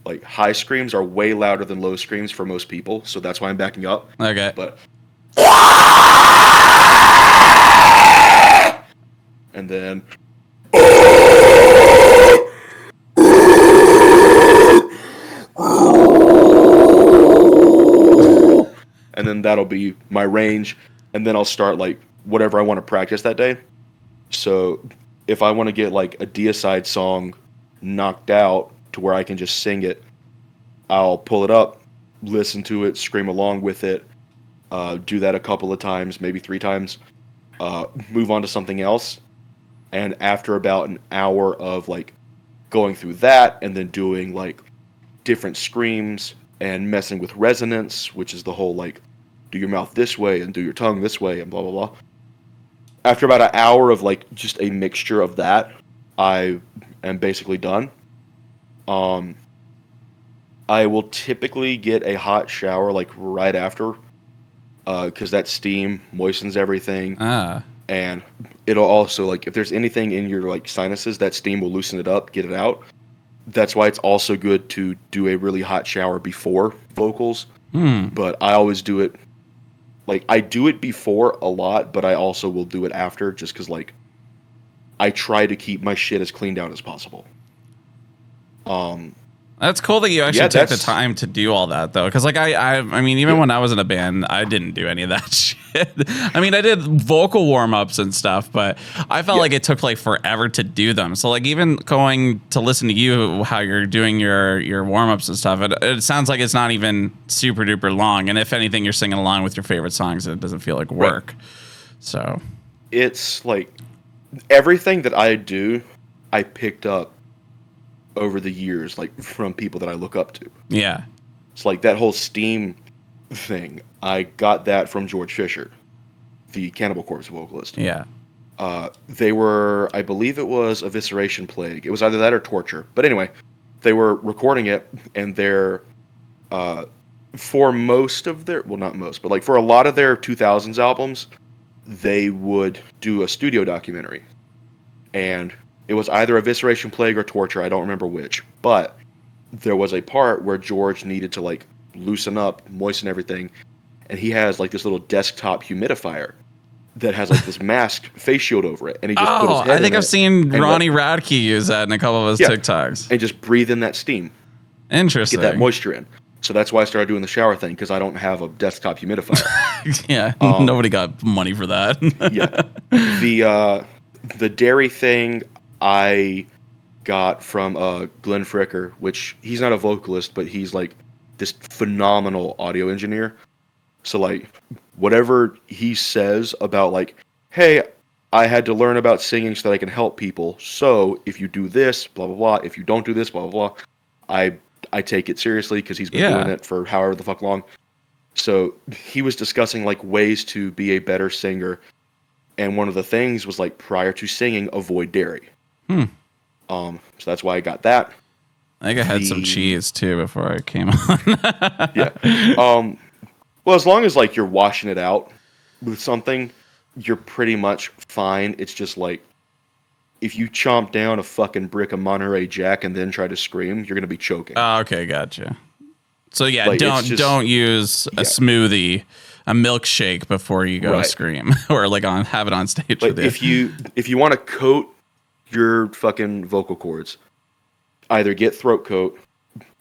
Like high screams are way louder than low screams for most people, so that's why I'm backing up. Okay. But and then and then that'll be my range, and then I'll start like whatever I want to practice that day. So if I want to get like a deicide song knocked out to where I can just sing it, I'll pull it up, listen to it, scream along with it, do that a couple of times, maybe 3 times, move on to something else. And after about an hour of like going through that and then doing like different screams and messing with resonance, which is the whole like do your mouth this way and do your tongue this way and blah blah blah. After about an hour of like just a mixture of that, I am basically done. I will typically get a hot shower like right after, because that steam moistens everything. And it'll also, like, if there's anything in your like sinuses, that steam will loosen it up, get it out. That's why it's also good to do a really hot shower before vocals. But I always do it, like, I do it before a lot, but I also will do it after, just because, like, I try to keep my shit as cleaned out as possible. That's cool that you actually take the time to do all that, though. Because, like, I mean, even when I was in a band, I didn't do any of that shit. I mean, I did vocal warm-ups and stuff, but I felt like it took, like, forever to do them. So, like, even going to listen to you, how you're doing your warm-ups and stuff, it sounds like it's not even super-duper long. And if anything, you're singing along with your favorite songs, and it doesn't feel like work. Right. So it's, like, everything that I do, I picked up over the years, like from people that I look up to. Yeah. It's like that whole steam thing. I got that from George Fisher, the Cannibal Corpse vocalist. Yeah. They were, I believe it was Evisceration Plague. It was either that or Torture. But anyway, they were recording it, and they're for most of their, well, not most, but like for a lot of their 2000s albums, they would do a studio documentary, and it was either Evisceration, Plague, or Torture. I don't remember which, but there was a part where George needed to like loosen up, moisten everything, and he has like this little desktop humidifier that has like this mask face shield over it, and he just put his head I think in I've it seen Ronnie Radke use that in a couple of his TikToks. and just breathe in that steam, Interesting. get that moisture in. So that's why I started doing the shower thing, because I don't have a desktop humidifier. Yeah, nobody got money for that. Yeah, the dairy thing I got from Glenn Fricker, which he's not a vocalist, but he's like this phenomenal audio engineer. So like whatever he says about like, hey, I had to learn about singing so that I can help people. So if you do this, blah blah blah. If you don't do this, blah blah blah. I take it seriously because he's been doing it for however the fuck long. So he was discussing like ways to be a better singer, and one of the things was like prior to singing, avoid dairy. So that's why I got that. I think I had some cheese too before I came on. Yeah. Well, as long as like you're washing it out with something, you're pretty much fine. It's just like if you chomp down a fucking brick of Monterey Jack and then try to scream, you're gonna be choking. Oh, okay, gotcha. So yeah, Like, don't use a smoothie, a milkshake before you go scream, or like have it on stage. Like with if you want to coat your fucking vocal cords, either get throat coat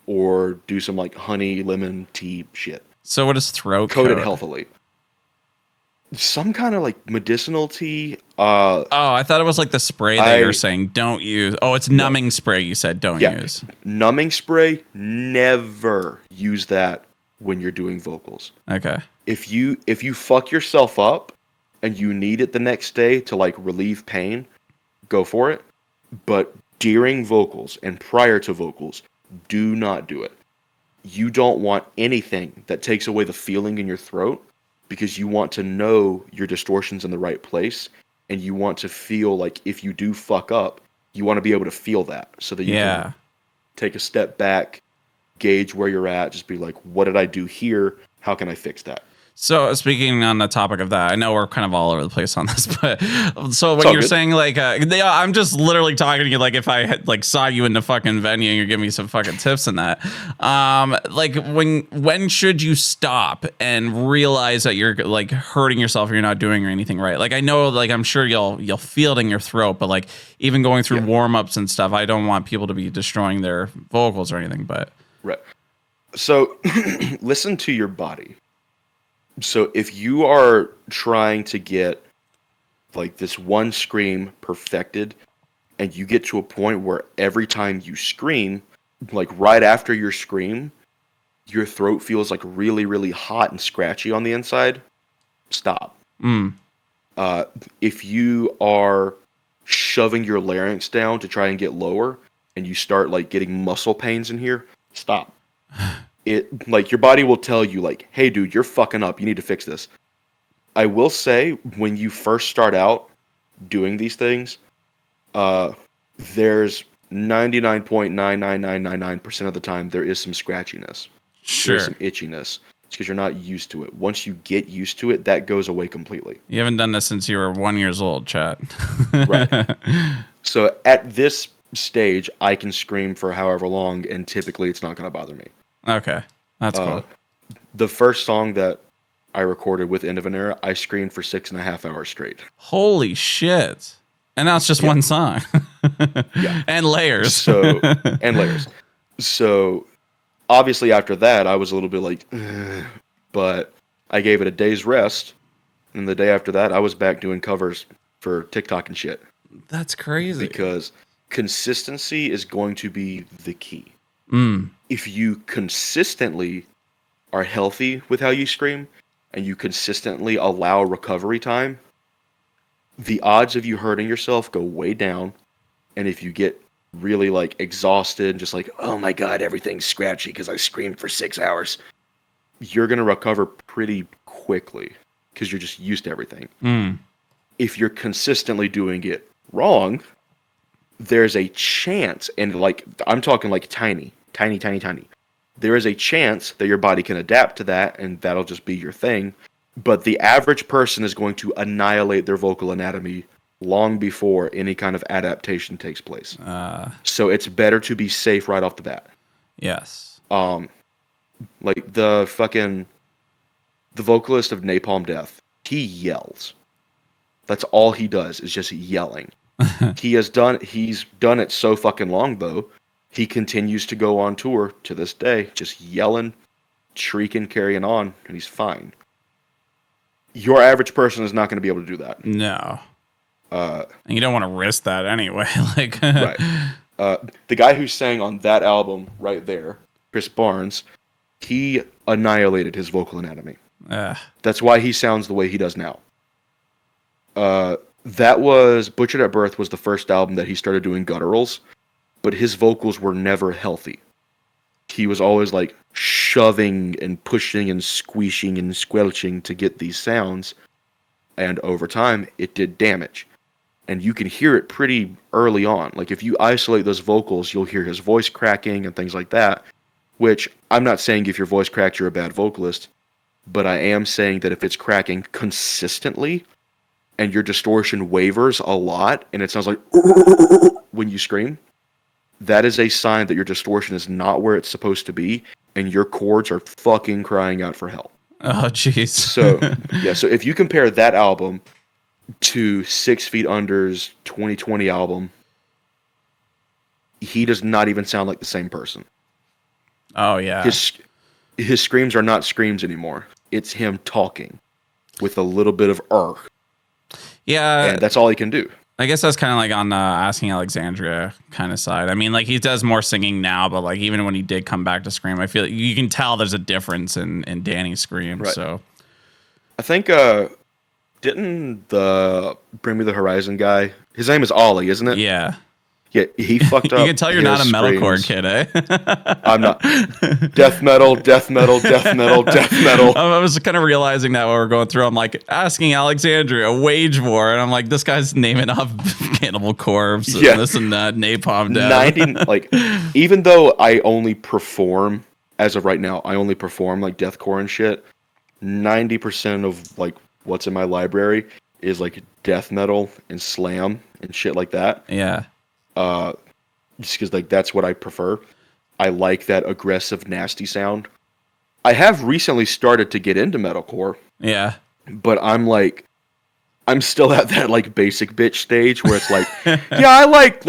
or do some like honey lemon tea shit. So what is throat coat? Coat it healthily. Some kind of like medicinal tea. I thought it was like the spray that you're saying don't use. Oh, it's numbing spray. You said don't use. Numbing spray. Never use that when you're doing vocals. Okay. If you fuck yourself up and you need it the next day to like relieve pain, go for it. But during vocals and prior to vocals, do not do it. You don't want anything that takes away the feeling in your throat, because you want to know your distortion's in the right place, and you want to feel like if you do fuck up, you want to be able to feel that so that you can take a step back, gauge where you're at, just be like, what did I do here? How can I fix that? So speaking on the topic of that, I know we're kind of all over the place on this, but so when you're saying like, I'm just literally talking to you like if I had, like saw you in the fucking venue and you're giving me some fucking tips in that. Like when should you stop and realize that you're like hurting yourself or you're not doing anything right? Like I know, like I'm sure you'll feel it in your throat, but like even going through warm ups and stuff, I don't want people to be destroying their vocals or anything. But right. So listen to your body. So if you are trying to get like this one scream perfected, and you get to a point where every time you scream, like right after your scream, your throat feels like really, really hot and scratchy on the inside, stop. If you are shoving your larynx down to try and get lower, and you start like getting muscle pains in here, stop. It like your body will tell you like, hey dude, you're fucking up, you need to fix this. I will say when you first start out doing these things, there's 99.99999% of the time there is some scratchiness. Sure. There's some itchiness. It's because you're not used to it. Once you get used to it, that goes away completely. You haven't done this since you were 1 year old, chat. Right. So at this stage, I can scream for however long, and typically it's not going to bother me. Okay, that's cool. The first song that I recorded with Enda Vinera, I screamed for 6.5 hours straight. Holy shit. And now it's just one song. And layers. So obviously after that, I was a little bit like, ugh, but I gave it a day's rest. And the day after that, I was back doing covers for TikTok and shit. That's crazy. Because consistency is going to be the key. If you consistently are healthy with how you scream, and you consistently allow recovery time, the odds of you hurting yourself go way down. And if you get really like exhausted, just like, oh my god, everything's scratchy because I screamed for 6 hours, you're going to recover pretty quickly because you're just used to everything. If you're consistently doing it wrong, there's a chance, and like I'm talking like tiny. There is a chance that your body can adapt to that, and that'll just be your thing. But the average person is going to annihilate their vocal anatomy long before any kind of adaptation takes place. So it's better to be safe right off the bat. Yes. Like the vocalist of Napalm Death, he yells. That's all he does is just yelling. He's done it so fucking long though. He continues to go on tour to this day, just yelling, shrieking, carrying on, and he's fine. Your average person is not going to be able to do that. No. And you don't want to risk that anyway. Like, right. The guy who sang on that album right there, Chris Barnes, he annihilated his vocal anatomy. That's why he sounds the way he does now. That was Butchered at Birth was the first album that he started doing gutturals, but his vocals were never healthy. He was always like shoving and pushing and squeeshing and squelching to get these sounds, and over time it did damage. And you can hear it pretty early on. Like if you isolate those vocals, you'll hear his voice cracking and things like that, which I'm not saying if your voice cracks you're a bad vocalist, but I am saying that if it's cracking consistently and your distortion wavers a lot and it sounds like when you scream, that is a sign that your distortion is not where it's supposed to be and your chords are fucking crying out for help. Oh, jeez. So, yeah, so if you compare that album to 6 Feet Under's 2020 album, he does not even sound like the same person. Oh, yeah. His screams are not screams anymore. It's him talking with a little bit of Yeah. and that's all he can do. I guess that's kind of like on the Asking Alexandria kind of side. I mean, like he does more singing now, but like even when he did come back to scream, I feel like you can tell there's a difference in Danny's scream. Right. So I think didn't the Bring Me the Horizon guy? His name is Ollie, isn't it? Yeah. Yeah, he fucked up. You can tell you're not a metalcore kid, eh? I'm not. Death metal. I was kind of realizing that while we're going through. I'm like, Asking Alexandria, Wage War, and I'm like, this guy's naming off Cannibal Corpse and this and that, Napalm Death. Like, even though I only perform, as of right now, I only perform like deathcore and shit, 90% of like what's in my library is like death metal and slam and shit like that. Yeah. Just because like that's what I prefer. I like that aggressive, nasty sound. I have recently started to get into metalcore. Yeah. But I'm still at that like basic bitch stage where it's like, yeah, I like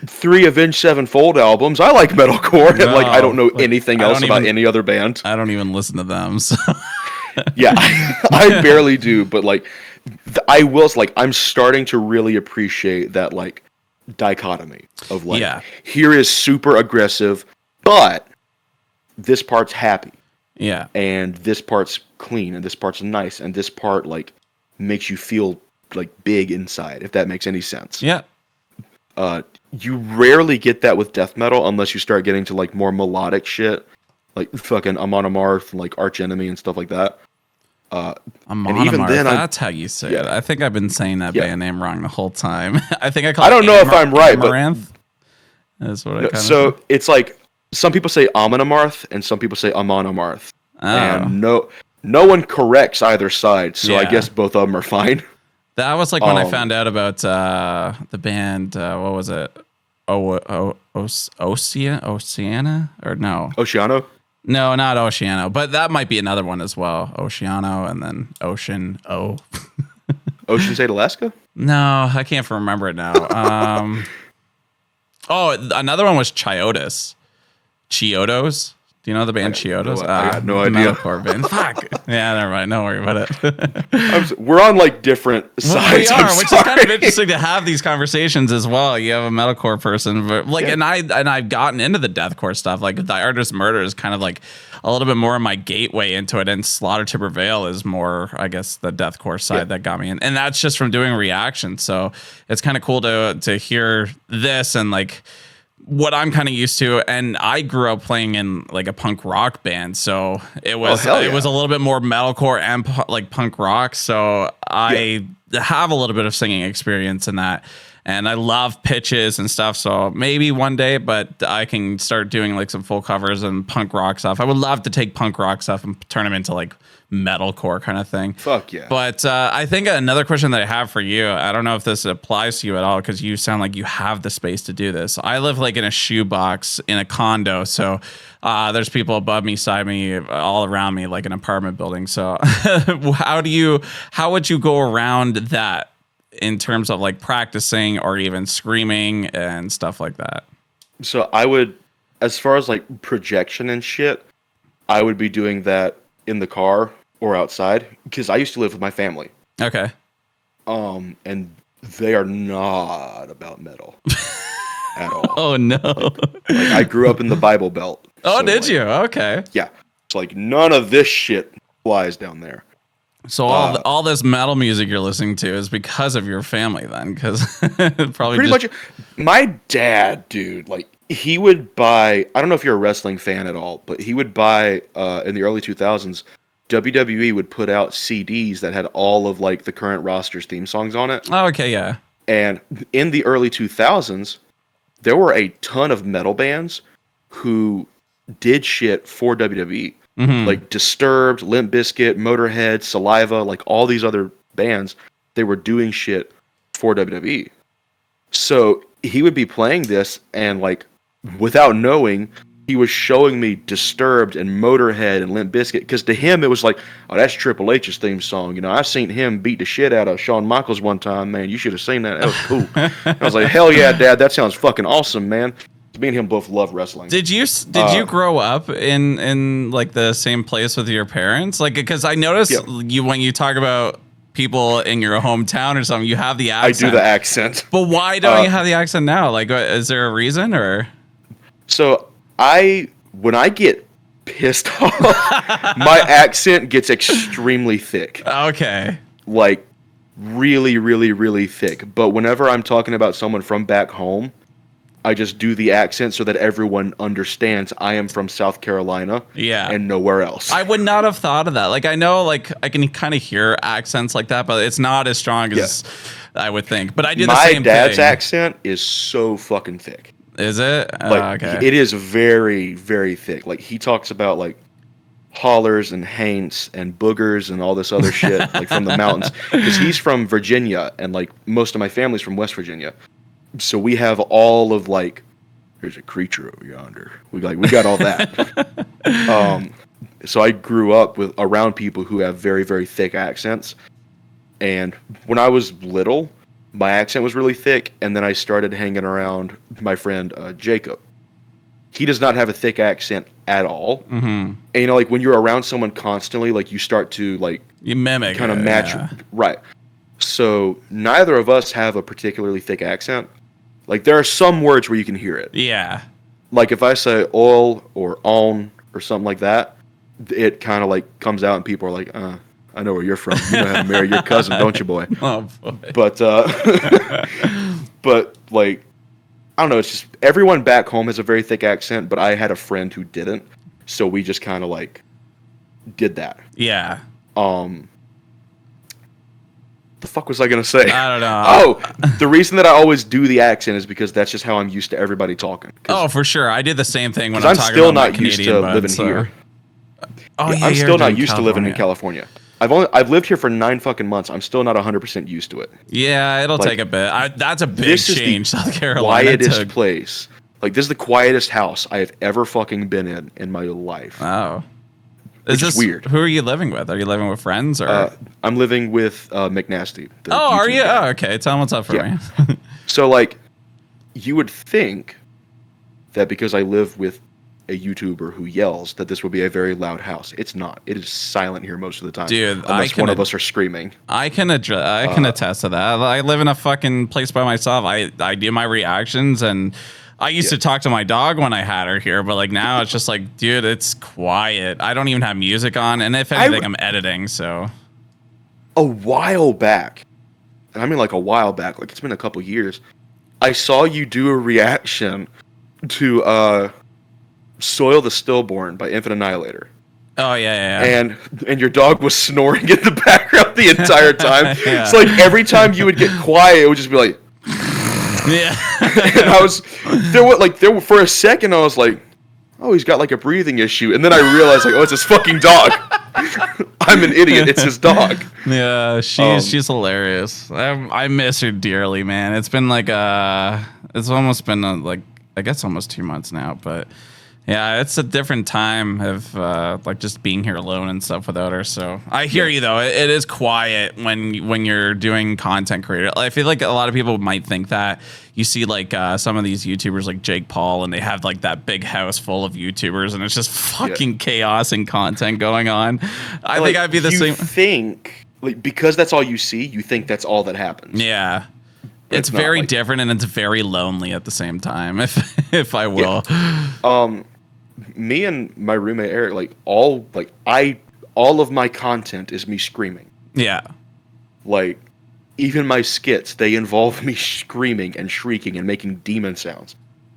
3 Avenged Sevenfold albums. I like metalcore, and like I don't know anything else about any other band. I don't even listen to them. So. Yeah, I barely do. But like, I will. Like, I'm starting to really appreciate that like dichotomy of like, here is super aggressive, but this part's happy. Yeah. And this part's clean, and this part's nice, and this part like makes you feel like big inside, if that makes any sense. Yeah. You rarely get that with death metal unless you start getting to like more melodic shit, like fucking Amon Amarth and like Arch Enemy and stuff like that. Amon Amarth, that's how you say it. I think I've been saying that band name wrong the whole time. I think I call it don't know if I'm right, Amaranth. That's what I kind of So it's like some people say Amon Amarth and some people say Amon Amarth. Oh. And no one corrects either side, so I guess both of them are fine. That was like when I found out about the band. What was it? Oceana or no? Oceano? No, not Oceano, but that might be another one as well. Oceano and then Ocean O. Ocean State, Alaska? No, I can't remember it now. Another one was Chiodos. Chiodos. Do you know the band Chiodos? I got no idea. Metalcore band. Fuck. Yeah, never mind. Don't worry about it. We're on like different sides. We are, which is kind of interesting to have these conversations as well. You have a metalcore person, but like, and I've gotten into the deathcore stuff. Like the Artist Murder is kind of like a little bit more of my gateway into it, and Slaughter to Prevail is more, I guess, the deathcore side that got me in, and that's just from doing reactions. So it's kind of cool to hear this and like what I'm kind of used to. And I grew up playing in like a punk rock band, so it was it was a little bit more metalcore and like punk rock. So I have a little bit of singing experience in that. and I love pitches and stuff. So maybe one day, but I can start doing like some full covers and punk rock stuff. I would love to take punk rock stuff and turn them into like metalcore kind of thing. Fuck yeah. But I think another question that I have for you, I don't know if this applies to you at all, because you sound like you have the space to do this. I live like in a shoebox in a condo, so there's people above me, side me, all around me, like an apartment building. So how would you go around that in terms of like practicing or even screaming and stuff like that? So I would, as far as like projection and shit, I would be doing that in the car or outside, because I used to live with my family. Okay. And they are not about metal at all. Oh no. Like, I grew up in the Bible Belt. Oh, so, did like, you? Okay. Yeah. It's like none of this shit flies down there. So all this metal music you're listening to is because of your family then, because probably pretty much. My dad, dude, like he would buy. I don't know if you're a wrestling fan at all, but he would buy in the early 2000s. WWE would put out CDs that had all of like the current roster's theme songs on it. Oh, okay, yeah. And in the early 2000s, there were a ton of metal bands who did shit for WWE. Mm-hmm. Like Disturbed, Limp Bizkit, Motorhead, Saliva, like all these other bands, they were doing shit for WWE. So he would be playing this, and like without knowing, he was showing me Disturbed and Motorhead and Limp Bizkit, because to him it was like, oh, that's Triple H's theme song. You know, I've seen him beat the shit out of Shawn Michaels one time, man. You should have seen that. That was cool. I was like, hell yeah, Dad, that sounds fucking awesome, man. Me and him both love wrestling. Did you grow up in like the same place with your parents? Like, because I noticed you, when you talk about people in your hometown or something, you have the accent. I do the accent. But why don't you have the accent now? Like, is there a reason, or? So when I get pissed off, my accent gets extremely thick. Okay. Like really, really, really thick. But whenever I'm talking about someone from back home, I just do the accent so that everyone understands I am from South Carolina and nowhere else. I would not have thought of that. Like, I know, like, I can kind of hear accents like that, but it's not as strong as I would think. But I do the same thing. My dad's accent is so fucking thick. Is it? Like, it is very, very thick. Like, he talks about, like, hollers and haints and boogers and all this other shit, like, from the mountains. Because he's from Virginia, and, like, most of my family's from West Virginia. So we have all of like, there's a creature over yonder. We got all that. So I grew up around people who have very, very thick accents. And when I was little, my accent was really thick. And then I started hanging around my friend Jacob. He does not have a thick accent at all. Mm-hmm. And you know, like when you're around someone constantly, like you start to like you mimic, kind of match, right? So neither of us have a particularly thick accent. Like, there are some words where you can hear it. Yeah. Like, if I say "ol" or "on" or something like that, it kind of, like, comes out and people are like, I know where you're from. You know how to marry your cousin, don't you, boy? Oh, boy. But, but, like, I don't know. It's just, everyone back home has a very thick accent, but I had a friend who didn't. So we just kind of, like, did that. Yeah. The fuck was I gonna say? I don't know. Oh, the reason that I always do the accent is because that's just how I'm used to everybody talking. Oh, for sure. I did the same thing when I'm talking still about not my used Canadian to living here. Oh, yeah, I'm still not used to living in California. California. I've lived here for 9 fucking months. I'm still not 100% used to it. Yeah, it'll take a bit. That's a big change, South Carolina. Quietest place. Like, this is the quietest house I have ever fucking been in my life. Oh. Is this weird? Who are you living with? Are you living with friends or? I'm living with McNasty. Oh, are you? Oh, okay. Tell him what's up for me. So, like, you would think that because I live with a YouTuber who yells, that this would be a very loud house. It's not. It is silent here most of the time. Dude, unless one of us are screaming. I can attest to that. I live in a fucking place by myself. I do my reactions, and I used to talk to my dog when I had her here, but like now it's just like, dude, it's quiet. I don't even have music on, and if anything, I'm editing. So a while back, and I mean like a while back, like it's been a couple years, I saw you do a reaction to Soil the Stillborn by Infant Annihilator. Oh yeah. And your dog was snoring in the background the entire time. It's like every time you would get quiet, it would just be like Yeah. And I was there for a second. I was like, oh, he's got like a breathing issue, and then I realized like, oh, it's his fucking dog. I'm an idiot. It's his dog. Yeah, she's hilarious. I miss her dearly, man. It's been like it's almost been like I guess almost 2 months now, but yeah, it's a different time of like just being here alone and stuff without her. So I hear you though. It is quiet when you're doing content creator. I feel like a lot of people might think that you see like some of these YouTubers like Jake Paul, and they have like that big house full of YouTubers, and it's just fucking chaos and content going on. I think I'd be the same. You think like because that's all you see, you think that's all that happens. Yeah. It's very different, and it's very lonely at the same time, if I will. Yeah. Me and my roommate Eric, all of my content is me screaming. Yeah. Like, even my skits, they involve me screaming and shrieking and making demon sounds.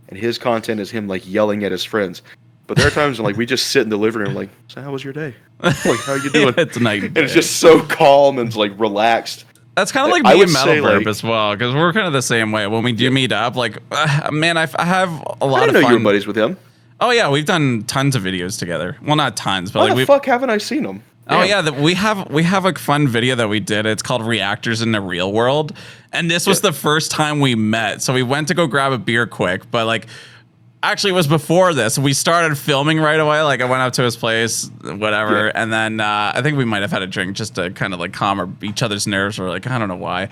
And his content is him, like, yelling at his friends. But there are times when, like, we just sit in the living room, like, so how was your day? Like, how are you doing? It's night and day. And it's just so calm and, like, relaxed. That's kind of like me and Metal Verb as well, because we're kind of the same way. When we do meet up, like, man, I have a lot of fun. I know you're buddies with him. Oh yeah, we've done tons of videos together. Well, not tons, but why the fuck haven't I seen them? Oh yeah, we have a fun video that we did. It's called Reactors in the Real World, and this was the first time we met. So we went to go grab a beer quick, but like, actually it was before this. We started filming right away. Like I went up to his place, whatever, and then I think we might have had a drink just to kind of like calm each other's nerves, or like I don't know why.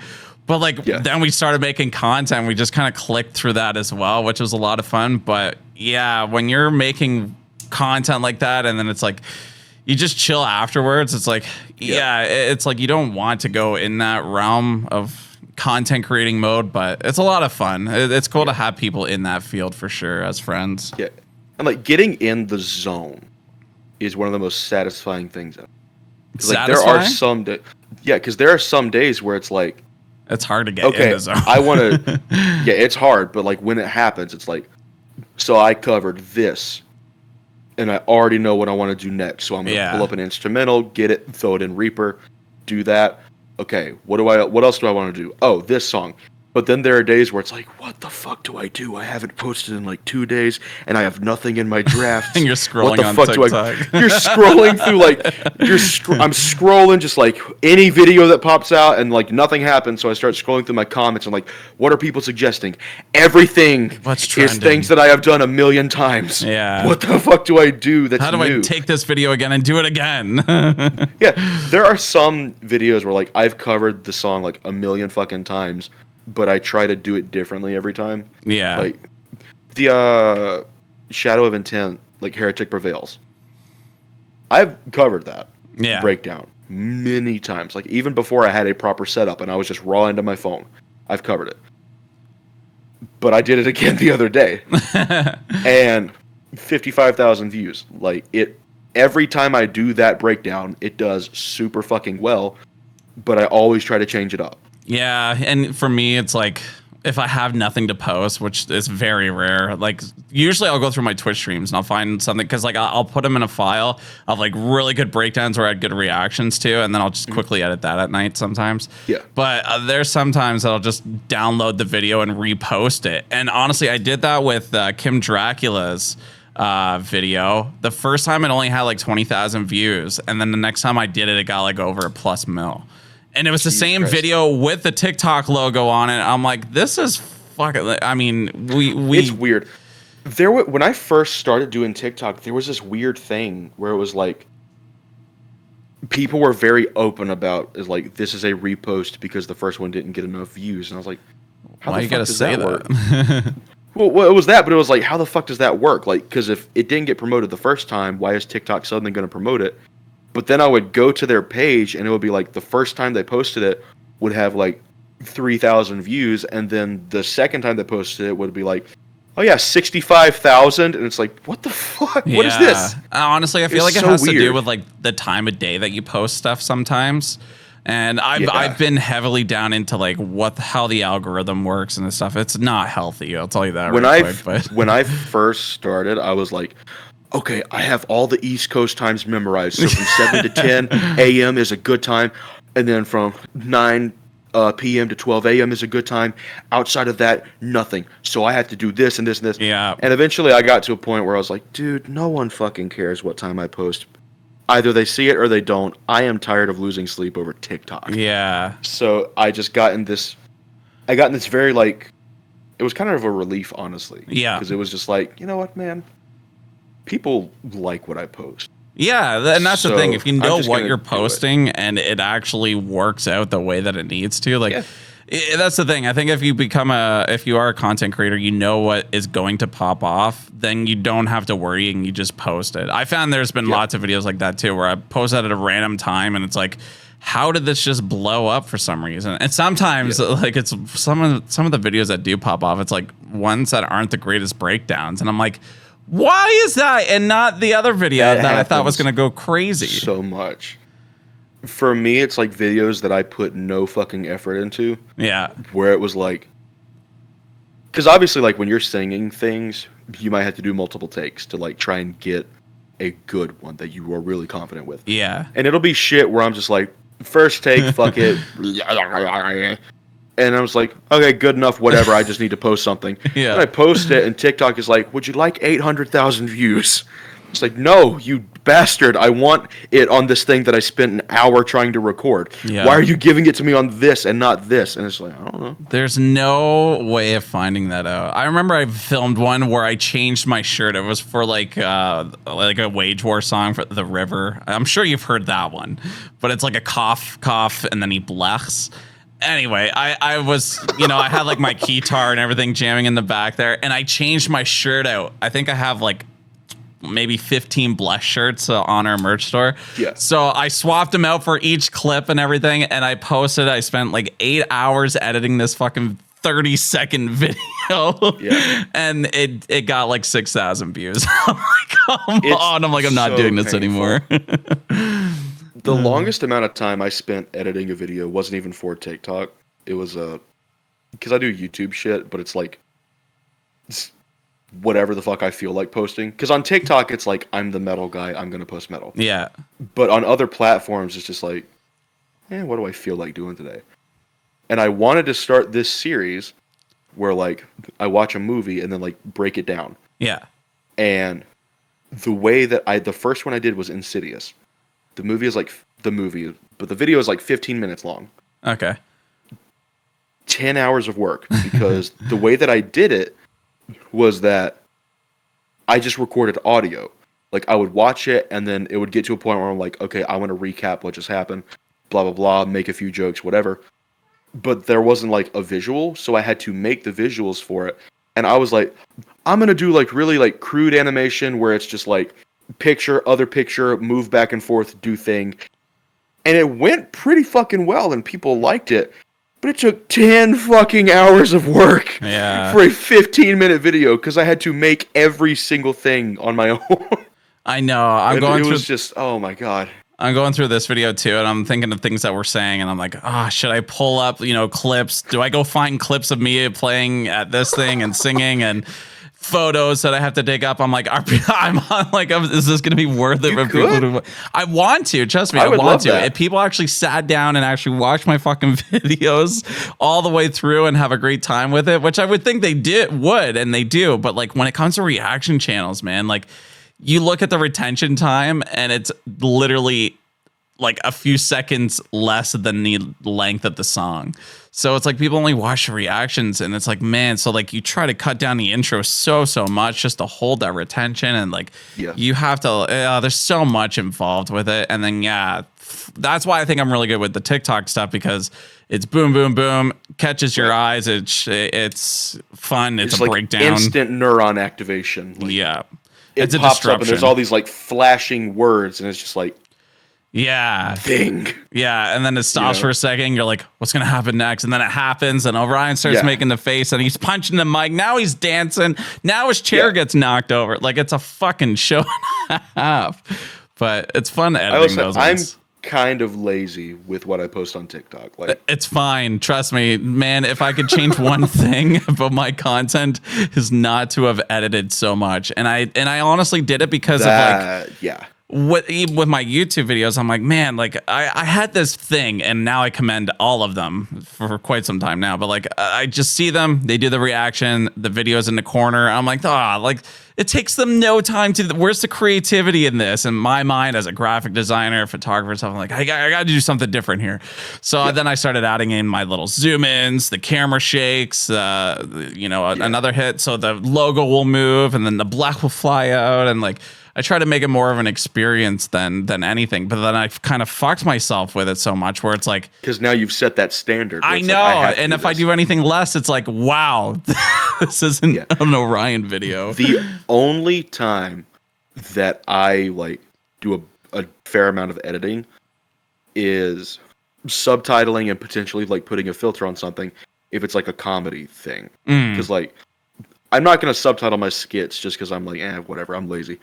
But like then we started making content. We just kind of clicked through that as well, which was a lot of fun. But yeah, when you're making content like that, and then it's like you just chill afterwards, it's like it's like you don't want to go in that realm of content creating mode, but it's a lot of fun. It's cool to have people in that field for sure as friends. Yeah, and like getting in the zone is one of the most satisfying things ever. Like there are some because there are some days where it's like. It's hard to get in the zone. I want to. Yeah, it's hard, but like when it happens, it's like, so I covered this, and I already know what I want to do next. So I'm gonna pull up an instrumental, get it, throw it in Reaper, do that. Okay, what else do I want to do? Oh, this song. But then there are days where it's like, what the fuck do I do? I haven't posted in like 2 days, and I have nothing in my drafts. And you're scrolling on TikTok. You're scrolling through I'm scrolling just like any video that pops out, and like nothing happens. So I start scrolling through my comments and like, what are people suggesting? Everything is things that I have done 1,000,000 times. Yeah. What the fuck do I do that's How do new? I take this video again and do it again? Yeah, there are some videos where like I've covered the song like 1,000,000 fucking times, but I try to do it differently every time. Yeah. Like the Shadow of Intent, like Heretic Prevails. I've covered that breakdown many times. Like even before I had a proper setup and I was just raw into my phone. I've covered it. But I did it again the other day. And 55,000 views. Like every time I do that breakdown, it does super fucking well, but I always try to change it up. Yeah, and for me, it's like if I have nothing to post, which is very rare, like usually I'll go through my Twitch streams and I'll find something, because like I'll put them in a file of like really good breakdowns where I had good reactions to, and then I'll just quickly edit that at night sometimes. Yeah. But there's sometimes that I'll just download the video and repost it. And honestly, I did that with Kim Dracula's video. The first time it only had like 20,000 views, and then the next time I did it, it got like over a +1,000,000. And it was the same video with the TikTok logo on it. I'm like, this is fucking. I mean, we. It's weird. When I first started doing TikTok, there was this weird thing where it was like, people were very open about is like, this is a repost because the first one didn't get enough views, and I was like, how why the you fuck gotta does say that work? that? Well, it was that, but it was like, how the fuck does that work? Like, because if it didn't get promoted the first time, why is TikTok suddenly going to promote it? But then I would go to their page, and it would be like the first time they posted it would have like 3,000 views, and then the second time they posted it would be like, oh yeah, 65,000, and it's like, what the fuck? Yeah. What is this? Honestly, I feel like it has to do with like the time of day that you post stuff sometimes. And I've been heavily down into like how the algorithm works and stuff. It's not healthy, I'll tell you that. When I first started, I was like, okay, I have all the East Coast times memorized. So from 7 to 10 a.m. is a good time. And then from 9 p.m. to 12 a.m. is a good time. Outside of that, nothing. So I had to do this and this and this. Yeah. And eventually I got to a point where I was like, dude, no one fucking cares what time I post. Either they see it or they don't. I am tired of losing sleep over TikTok. Yeah. So I just got in this very, like, it was kind of a relief, honestly. Yeah. Because it was just like, you know what, man? People like what I post. Yeah, and that's the thing. If you know what you're do it. posting and it actually works out the way that it needs to, like, that's the thing. I think if you are a content creator, you know what is going to pop off, then you don't have to worry and you just post it. I found there's been lots of videos like that too, where I post that at a random time and it's like, how did this just blow up for some reason? And sometimes like it's some of the videos that do pop off, it's like ones that aren't the greatest breakdowns, and I'm like, why is that and not the other video that I thought was going to go crazy? So much. For me, it's like videos that I put no fucking effort into. Yeah. Where it was like, because obviously, like, when you're singing things, you might have to do multiple takes to, like, try and get a good one that you are really confident with. Yeah. And it'll be shit where I'm just like, first take, fuck it. And I was like, okay, good enough, whatever. I just need to post something. Yeah. And I post it, and TikTok is like, would you like 800,000 views? It's like, no, you bastard. I want it on this thing that I spent an hour trying to record. Yeah. Why are you giving it to me on this and not this? And it's like, I don't know. There's no way of finding that out. I remember I filmed one where I changed my shirt. It was for like a Wage War song for The River. I'm sure you've heard that one, but it's like a cough, and then he blechs. Anyway, I was, I had like my keytar and everything jamming in the back there, and I changed my shirt out. I think I have like maybe 15 blush shirts on our merch store. Yeah. So I swapped them out for each clip and everything, and I posted. I spent like 8 hours editing this fucking 30-second video. Yeah. And it got like 6,000 views. I'm like, come on. I'm like, I'm not doing this anymore. The longest amount of time I spent editing a video wasn't even for TikTok. It was because I do YouTube shit, but it's like whatever the fuck I feel like posting. Because on TikTok, it's like, I'm the metal guy, I'm going to post metal. Yeah. But on other platforms, it's just like, what do I feel like doing today? And I wanted to start this series where, like, I watch a movie and then, like, break it down. Yeah. And the way that the first one I did was Insidious. The movie is like the movie, but the video is like 15 minutes long. Okay. 10 hours of work, because the way that I did it was that I just recorded audio. Like, I would watch it, and then it would get to a point where I'm like, okay, I want to recap what just happened, blah, blah, blah, make a few jokes, whatever. But there wasn't, like, a visual, so I had to make the visuals for it. And I was like, I'm going to do, like, really, like, crude animation where it's just, like, picture, other picture, move back and forth, do thing. And it went pretty fucking well, and people liked it. But it took 10 fucking hours of work for a 15-minute video, because I had to make every single thing on my own. I know. It was just, oh my God. I'm going through this video too, and I'm thinking of things that we're saying, and I'm like, should I pull up, clips? Do I go find clips of me playing at this thing and singing and photos that I have to dig up? I'm like, is this going to be worth it for people to? I want to, trust me, I want to. If people actually sat down and actually watched my fucking videos all the way through and have a great time with it, which I would think they would, and they do. But like, when it comes to reaction channels, man, like, you look at the retention time and it's literally like a few seconds less than the length of the song. So it's like people only watch the reactions, and it's like, man, so like you try to cut down the intro so much just to hold that retention, and like you have to, there's so much involved with it. And then, that's why I think I'm really good with the TikTok stuff, because it's boom, boom, boom, catches your eyes. It's fun. It's a like breakdown. Instant neuron activation. Like, it's a pops up and there's all these like flashing words, and it's just like, thing. Yeah, and then it stops for a second. You're like, what's going to happen next? And then it happens, and Ohrion starts making the face, and he's punching the mic. Now he's dancing. Now his chair gets knocked over. Like, it's a fucking show and a half. But it's fun editing those ones. I'm kind of lazy with what I post on TikTok. Like, it's fine. Trust me, man. If I could change one thing about my content, is not to have edited so much. And I honestly did it because of like, even with my YouTube videos, I'm like, man, like I had this thing, and now I commend all of them for quite some time now. But like, I just see them, they do the reaction, the videos in the corner. I'm like, like it takes them no time to. Where's the creativity in this? In my mind, as a graphic designer, photographer, and stuff, I'm like, I got to do something different here. So then I started adding in my little zoom ins, the camera shakes, another hit, so the logo will move, and then the black will fly out, and like. I try to make it more of an experience than anything, but then I've kind of fucked myself with it so much where it's like, because now you've set that standard. I know, and if I do anything less, it's like, wow, this isn't an Ohrion video. The only time that I like do a fair amount of editing is subtitling and potentially like putting a filter on something if it's like a comedy thing, because like I'm not gonna subtitle my skits just because I'm like, whatever, I'm lazy.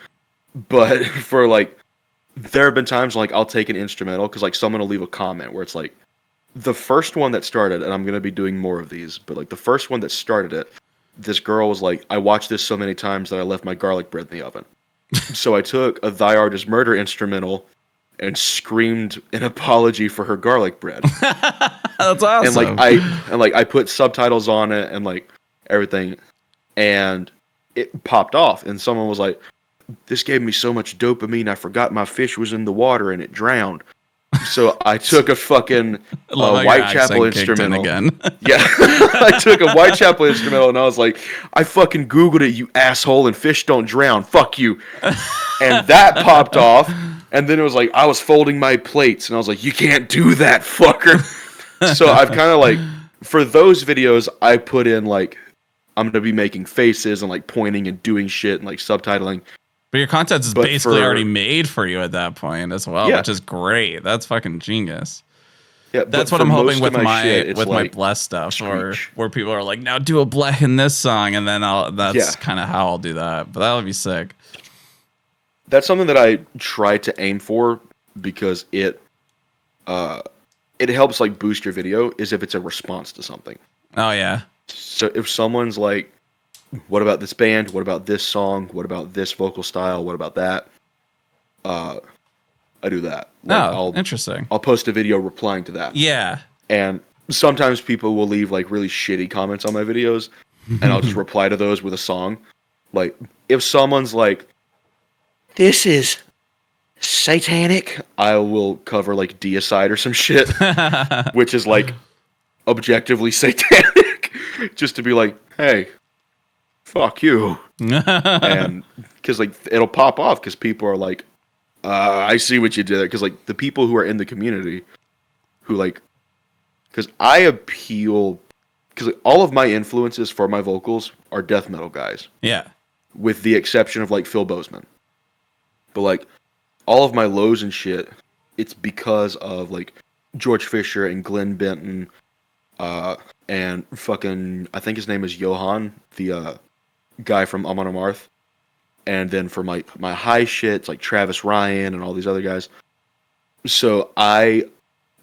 But for like, there have been times like I'll take an instrumental because like someone will leave a comment where it's like, the first one that started, and I'm gonna be doing more of these, but like the first one that started it, this girl was like, I watched this so many times that I left my garlic bread in the oven. So I took a Thy Art Is Murder instrumental and screamed an apology for her garlic bread. That's awesome. And I put subtitles on it and like everything, and it popped off, and someone was like, this gave me so much dopamine, I forgot my fish was in the water and it drowned. So I took a fucking Whitechapel instrumental. Again. Yeah, I took a Whitechapel instrumental and I was like, I fucking Googled it, you asshole, and fish don't drown. Fuck you. And that popped off. And then it was like, I was folding my plates and I was like, you can't do that, fucker. So I've kind of like, for those videos, I put in like, I'm going to be making faces and like pointing and doing shit and like subtitling. But your content is basically already made for you at that point as well, which is great. That's fucking genius. Yeah, that's what I'm hoping with my bless stuff, or where people are like, now do a bleh in this song, and then that's kind of how I'll do that. But that would be sick. That's something that I try to aim for because it helps like boost your video. Is if it's a response to something. Oh yeah. So if someone's like, what about this band? What about this song? What about this vocal style? What about that? I do that. Like, interesting. I'll post a video replying to that. Yeah. And sometimes people will leave like really shitty comments on my videos, and I'll just reply to those with a song. Like, if someone's like, this is satanic, I will cover like Deicide or some shit, which is like objectively satanic, just to be like, hey, fuck you. And because like it'll pop off because people are like, I see what you did there. Because like the people who are in the community who like, because I appeal, because like, all of my influences for my vocals are death metal guys. Yeah. With the exception of like Phil Bozeman. But like all of my lows and shit, it's because of like George Fisher and Glenn Benton, and fucking, I think his name is Johan, the guy from Amon Amarth. And then for my high shit, it's like Travis Ryan and all these other guys. So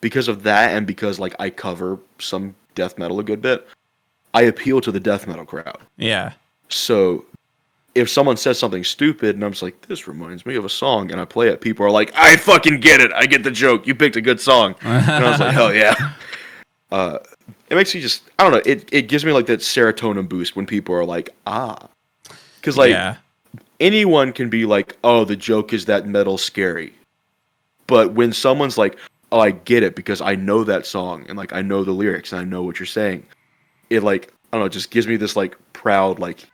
because of that, and because like I cover some death metal a good bit, I appeal to the death metal crowd. Yeah. So if someone says something stupid and I'm just like, this reminds me of a song, and I play it, people are like, I fucking get it. I get the joke. You picked a good song. And I was like, hell yeah. It makes me just, I don't know, it gives me like that serotonin boost when people are like, because like anyone can be like, oh, the joke is that metal scary. But when someone's like, oh, I get it because I know that song and like I know the lyrics and I know what you're saying, it like, I don't know, it just gives me this like proud like,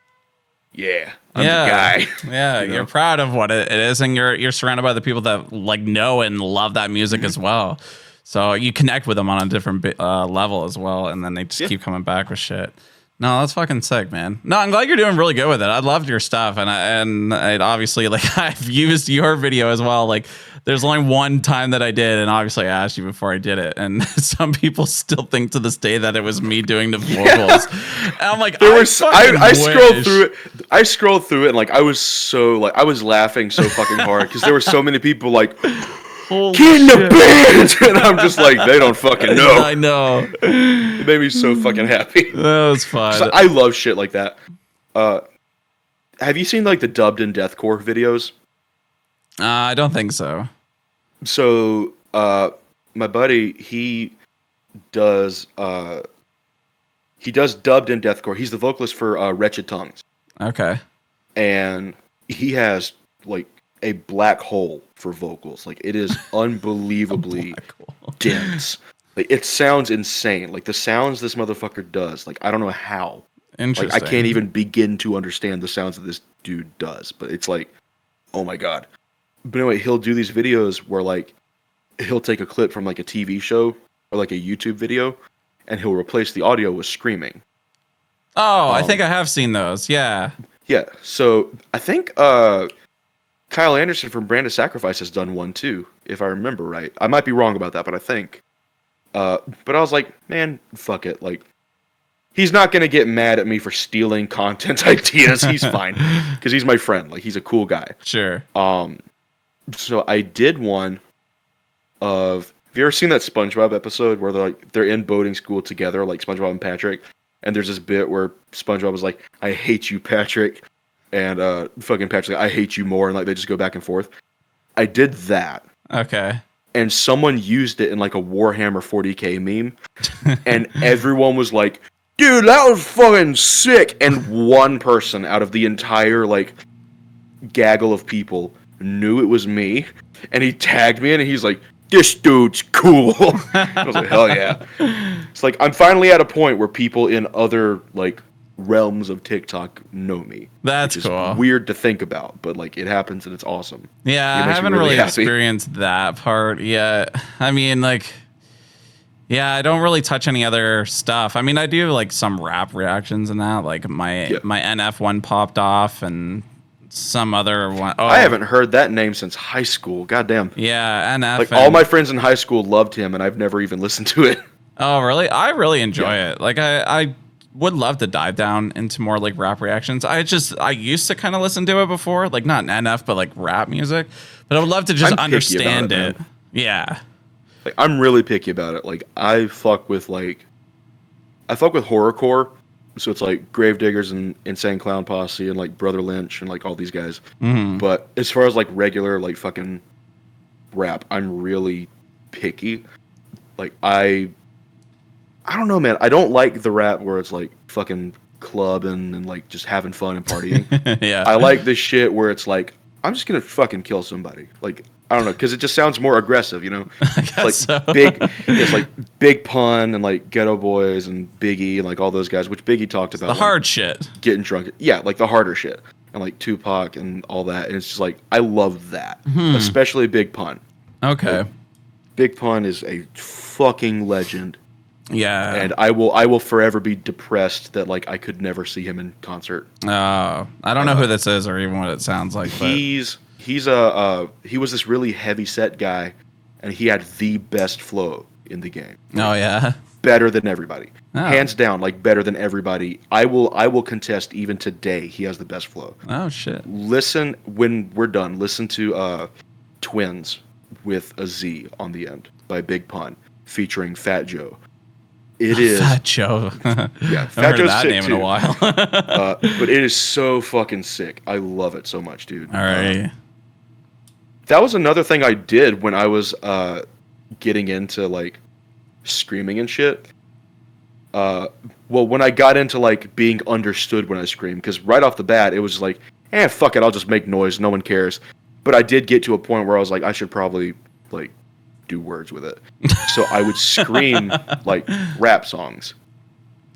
yeah, I'm the guy. Yeah, you know? You're proud of what it is, and you're surrounded by the people that like know and love that music as well. So you connect with them on a different level as well, and then they just keep coming back with shit. No, that's fucking sick, man. No, I'm glad you're doing really good with it. I loved your stuff, and I obviously like I've used your video as well. Like, there's only one time that I did, and obviously I asked you before I did it, and some people still think to this day that it was me doing the vocals. And I'm like, I scrolled through it. I scrolled through it, and like I was laughing so fucking hard because there were so many people like, get in the band, and I'm just like, they don't fucking know. I know. It made me so fucking happy. That was fun. So I love shit like that. Have you seen like the dubbed in deathcore videos? I don't think so. So, my buddy, he does dubbed in deathcore. He's the vocalist for Wretched Tongues. Okay. And he has like a black hole for vocals. Like, it is unbelievably dense. Like, it sounds insane. Like, the sounds this motherfucker does, like, I don't know how. Interesting. Like, I can't even begin to understand the sounds that this dude does. But it's like, oh my god. But anyway, he'll do these videos where, like, he'll take a clip from, like, a TV show or, like, a YouTube video, and he'll replace the audio with screaming. Oh, I think I have seen those. Yeah. Yeah. So, I think Kyle Anderson from Brand of Sacrifice has done one, too, if I remember right. I might be wrong about that, but I think. But I was like, man, fuck it. Like, he's not going to get mad at me for stealing content ideas. He's fine. Because he's my friend. Like, he's a cool guy. Sure. So I did one of... Have you ever seen that SpongeBob episode where they're in boating school together, like SpongeBob and Patrick? And there's this bit where SpongeBob was like, I hate you, Patrick. And fucking Patrick's like, I hate you more. And like they just go back and forth. I did that. Okay. And someone used it in like a Warhammer 40k meme. And everyone was like, dude, that was fucking sick. And one person out of the entire like gaggle of people knew it was me. And he tagged me in and he's like, this dude's cool. I was like, hell yeah. It's like, I'm finally at a point where people in other like realms of TikTok know me. That's which is cool. Weird to think about, but like it happens and it's awesome. Yeah, I haven't really experienced that part yet. I mean, like, yeah, I don't really touch any other stuff. I mean, I do like some rap reactions and that. Like my NF one popped off and some other one. Oh, I haven't heard that name since high school. Goddamn. Yeah, NF. Like all my friends in high school loved him, and I've never even listened to it. Oh, really? I really enjoy it. Like I would love to dive down into more like rap reactions. I used to kind of listen to it before, like not NF, but like rap music. But I would love to just understand it. Yeah. Like I'm really picky about it. Like I fuck with horrorcore. So it's like Gravediggers and Insane Clown Posse and like Brother Lynch and like all these guys. Mm-hmm. But as far as like regular like fucking rap, I'm really picky. Like I don't know, man. I don't like the rap where it's like fucking clubbing and like just having fun and partying. Yeah. I like this shit where it's like I'm just gonna fucking kill somebody. Like I don't know, because it just sounds more aggressive, you know. It's like so. It's like Big Pun and like Ghetto Boys and Biggie and like all those guys, which Biggie talked about. The hard shit. Getting drunk. Yeah, like the harder shit. And like Tupac and all that. And it's just like I love that. Especially Big Pun. Okay. Like, Big Pun is a fucking legend. Yeah. And I will forever be depressed that like I could never see him in concert. Oh, I don't know who this is or even what it sounds like. He was this really heavy set guy, and he had the best flow in the game. Oh yeah, better than everybody, hands down, like better than everybody. I will contest even today. He has the best flow. Oh shit! Listen when we're done. Listen to Twins with a Z on the end by Big Pun featuring Fat Joe. It is Fat Joe. Yeah, Fat Joe's that sick name too. in a while. But it is so fucking sick. I love it so much, dude. All right. That was another thing I did when I was getting into like screaming and shit. Well, when I got into like being understood when I scream, because right off the bat it was like, fuck it, I'll just make noise, no one cares. But I did get to a point where I was like, I should probably like do words with it. So I would scream like rap songs.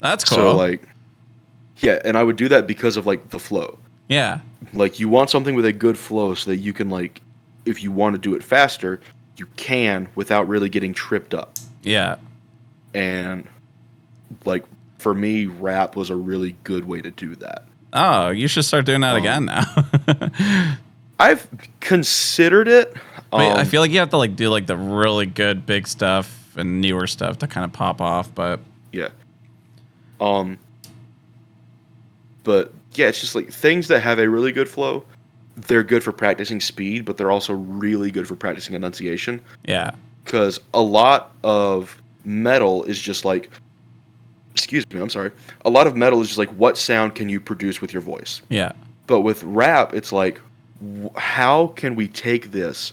That's cool. So like, yeah, and I would do that because of like the flow. Yeah. Like you want something with a good flow so that you can like, if you want to do it faster, you can without really getting tripped up. Yeah. And like for me, rap was a really good way to do that. Oh, you should start doing that again now. I've considered it. But I feel like you have to like do like the really good big stuff and newer stuff to kind of pop off, but yeah. But yeah, it's just like things that have a really good flow. They're good for practicing speed, but they're also really good for practicing enunciation. Yeah. Because a lot of metal is just like, excuse me, I'm sorry. A lot of metal is just like, what sound can you produce with your voice? Yeah. But with rap, it's like, how can we take this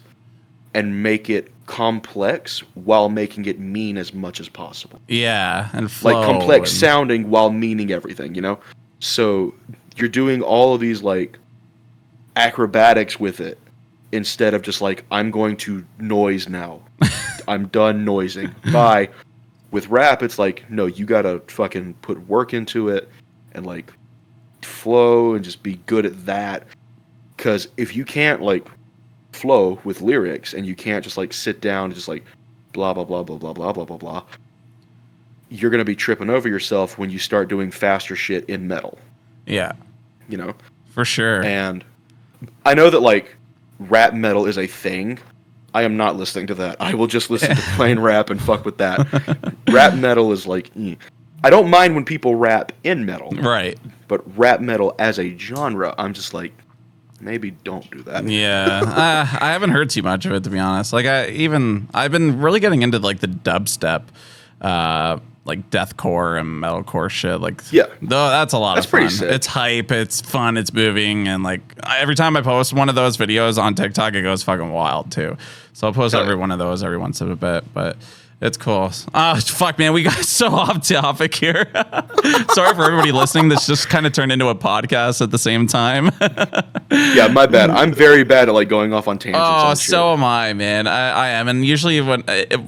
and make it complex while making it mean as much as possible? Yeah, and flow like complex and... sounding while meaning everything, you know? So you're doing all of these like acrobatics with it instead of just like, I'm going to noise now. I'm done noising. Bye. With rap, it's like, no, you gotta fucking put work into it and like flow and just be good at that. Because if you can't like flow with lyrics and you can't just like sit down and just like blah blah blah blah blah blah blah blah blah, you're gonna be tripping over yourself when you start doing faster shit in metal. Yeah, you know, for sure. And I know that like rap metal is a thing. I am not listening to that. I will just listen to plain rap and fuck with that. Rap metal is like, I don't mind when people rap in metal, right? But rap metal as a genre, I'm just like, maybe don't do that. Yeah, I haven't heard too much of it, to be honest. Like I've been really getting into like the dubstep, like deathcore and metalcore shit. Like, yeah, though that's a lot of fun. Pretty sick. It's hype, it's fun, it's moving, and like every time I post one of those videos on TikTok, it goes fucking wild too. So I'll post every one of those every once in a bit, but it's cool. Fuck, man, we got so off topic here. Sorry for everybody listening. This just kind of turned into a podcast at the same time. Yeah, my bad. I'm very bad at like going off on tangents. Oh, so am I, man. I am, and usually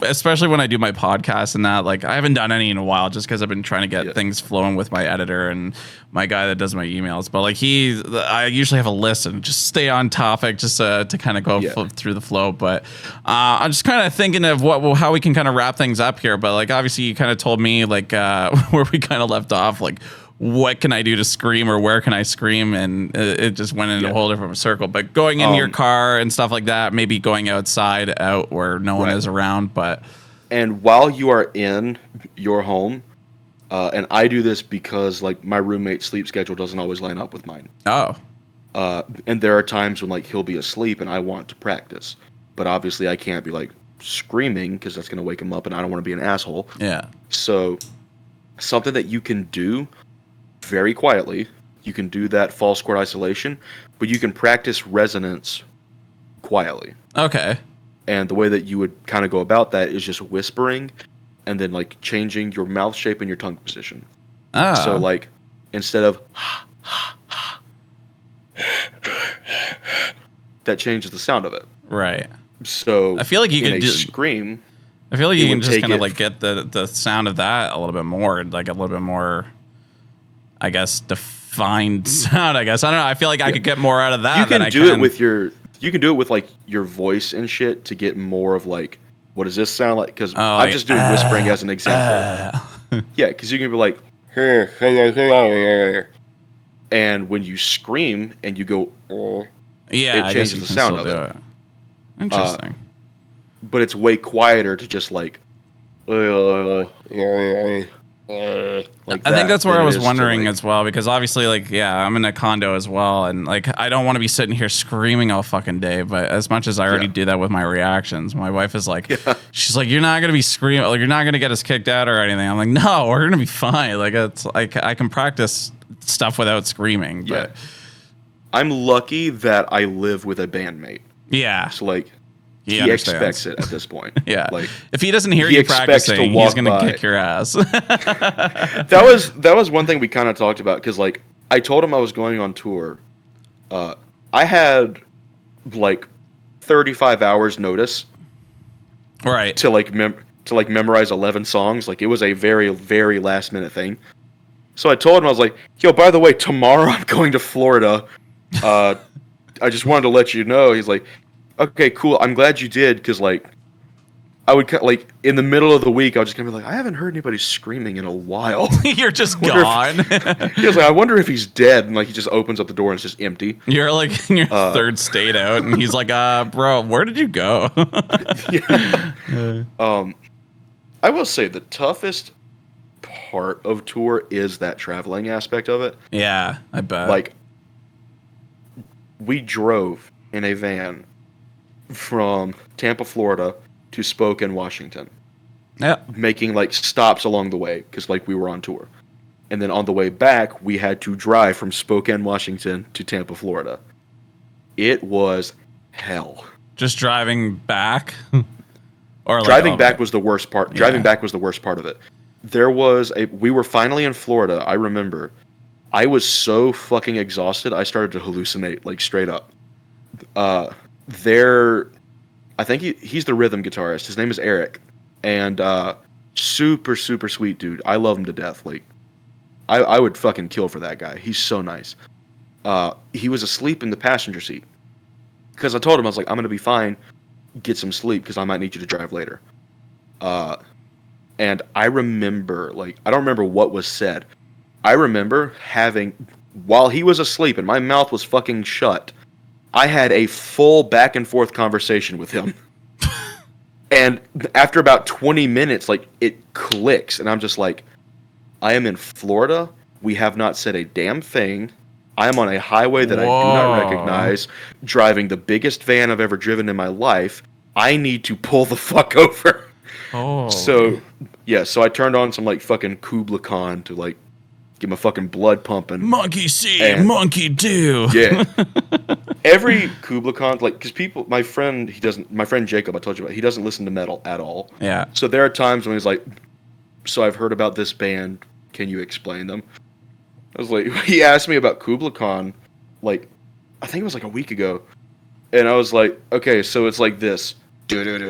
especially when I do my podcast and that, like I haven't done any in a while, just because I've been trying to get things flowing with my editor and my guy that does my emails. But like I usually have a list and just stay on topic, just to kind of go through the flow. But I'm just kind of thinking of how we can kind of wrap things up here. But like obviously you kind of told me like where we kind of left off, like what can I do to scream, or where can I scream, and it just went in a whole different circle. But going in your car and stuff like that, maybe going outside out where no one is around. But and while you are in your home, and I do this because like my roommate's sleep schedule doesn't always line up with mine. And there are times when like he'll be asleep and I want to practice, but obviously I can't be like screaming because that's going to wake him up and I don't want to be an asshole. Yeah. So something that you can do very quietly, you can do that false chord isolation, but you can practice resonance quietly. Okay. And the way that you would kind of go about that is just whispering and then like changing your mouth shape and your tongue position. So like instead of that changes the sound of it. Right. So I feel like you can just scream. I feel like you can just kind of like get the sound of that a little bit more, like a little bit more, I guess, defined sound. I guess I don't know. I feel like I could get more out of that. You can do it with your. You can do it with like your voice and shit to get more of like, what does this sound like? Because I'm just doing whispering as an example. Yeah, because you can be like, and when you scream and you go, it changes the sound of it. Interesting. But it's way quieter to just like I think that's where I was wondering as well, because obviously like, I'm in a condo as well, and like I don't want to be sitting here screaming all fucking day, but as much as I already do that with my reactions, my wife is like, she's like, you're not going to be screaming, like, you're not going to get us kicked out or anything. I'm like, no, we're going to be fine. Like it's like I can practice stuff without screaming. But I'm lucky that I live with a bandmate. Yeah. So like he expects it at this point. Like if he doesn't hear you practicing, he's gonna kick your ass. that was one thing we kind of talked about, because like I told him I was going on tour. I had like 35 hours notice, right, to like memorize 11 songs. Like it was a very, very last minute thing. So I told him, I was like, yo, by the way, tomorrow I'm going to Florida. I just wanted to let you know. He's like, okay, cool. I'm glad you did, because like I would like in the middle of the week, I was just gonna be like, I haven't heard anybody screaming in a while. You're just gone. He was like, I wonder if he's dead, and like he just opens up the door and it's just empty. You're like in your third state out, and he's like, bro, where did you go? I will say the toughest part of tour is that traveling aspect of it. Yeah, I bet. Like we drove in a van from Tampa, Florida to Spokane, Washington. Yeah. Making like stops along the way, because like we were on tour. And then on the way back, we had to drive from Spokane, Washington to Tampa, Florida. it was hell. Just driving back? Or driving back was the worst part. Driving back was the worst part of it. We were finally in Florida, I remember. I was so fucking exhausted, I started to hallucinate, like, straight up. I think he's the rhythm guitarist. His name is Eric. And super, super sweet dude. I love him to death. Like, I would fucking kill for that guy. He's so nice. He was asleep in the passenger seat. Because I told him, I was like, I'm going to be fine. Get some sleep, because I might need you to drive later. And I remember, like, I don't remember what was said. I remember while he was asleep and my mouth was fucking shut, I had a full back and forth conversation with him. And after about 20 minutes, like, it clicks. And I'm just like, I am in Florida. We have not said a damn thing. I am on a highway that I do not recognize, driving the biggest van I've ever driven in my life. I need to pull the fuck over. Oh. So I turned on some, like, fucking Kubla Khan to, like, get my fucking blood pumping. Monkey see, monkey do. Yeah. Every Kubla Khan, like, because my friend Jacob, I told you about, he doesn't listen to metal at all. Yeah. So there are times when he's like, so I've heard about this band, can you explain them? I was like, he asked me about Kubla Khan, like, I think it was like a week ago. And I was like, okay, so it's like this. Bitch!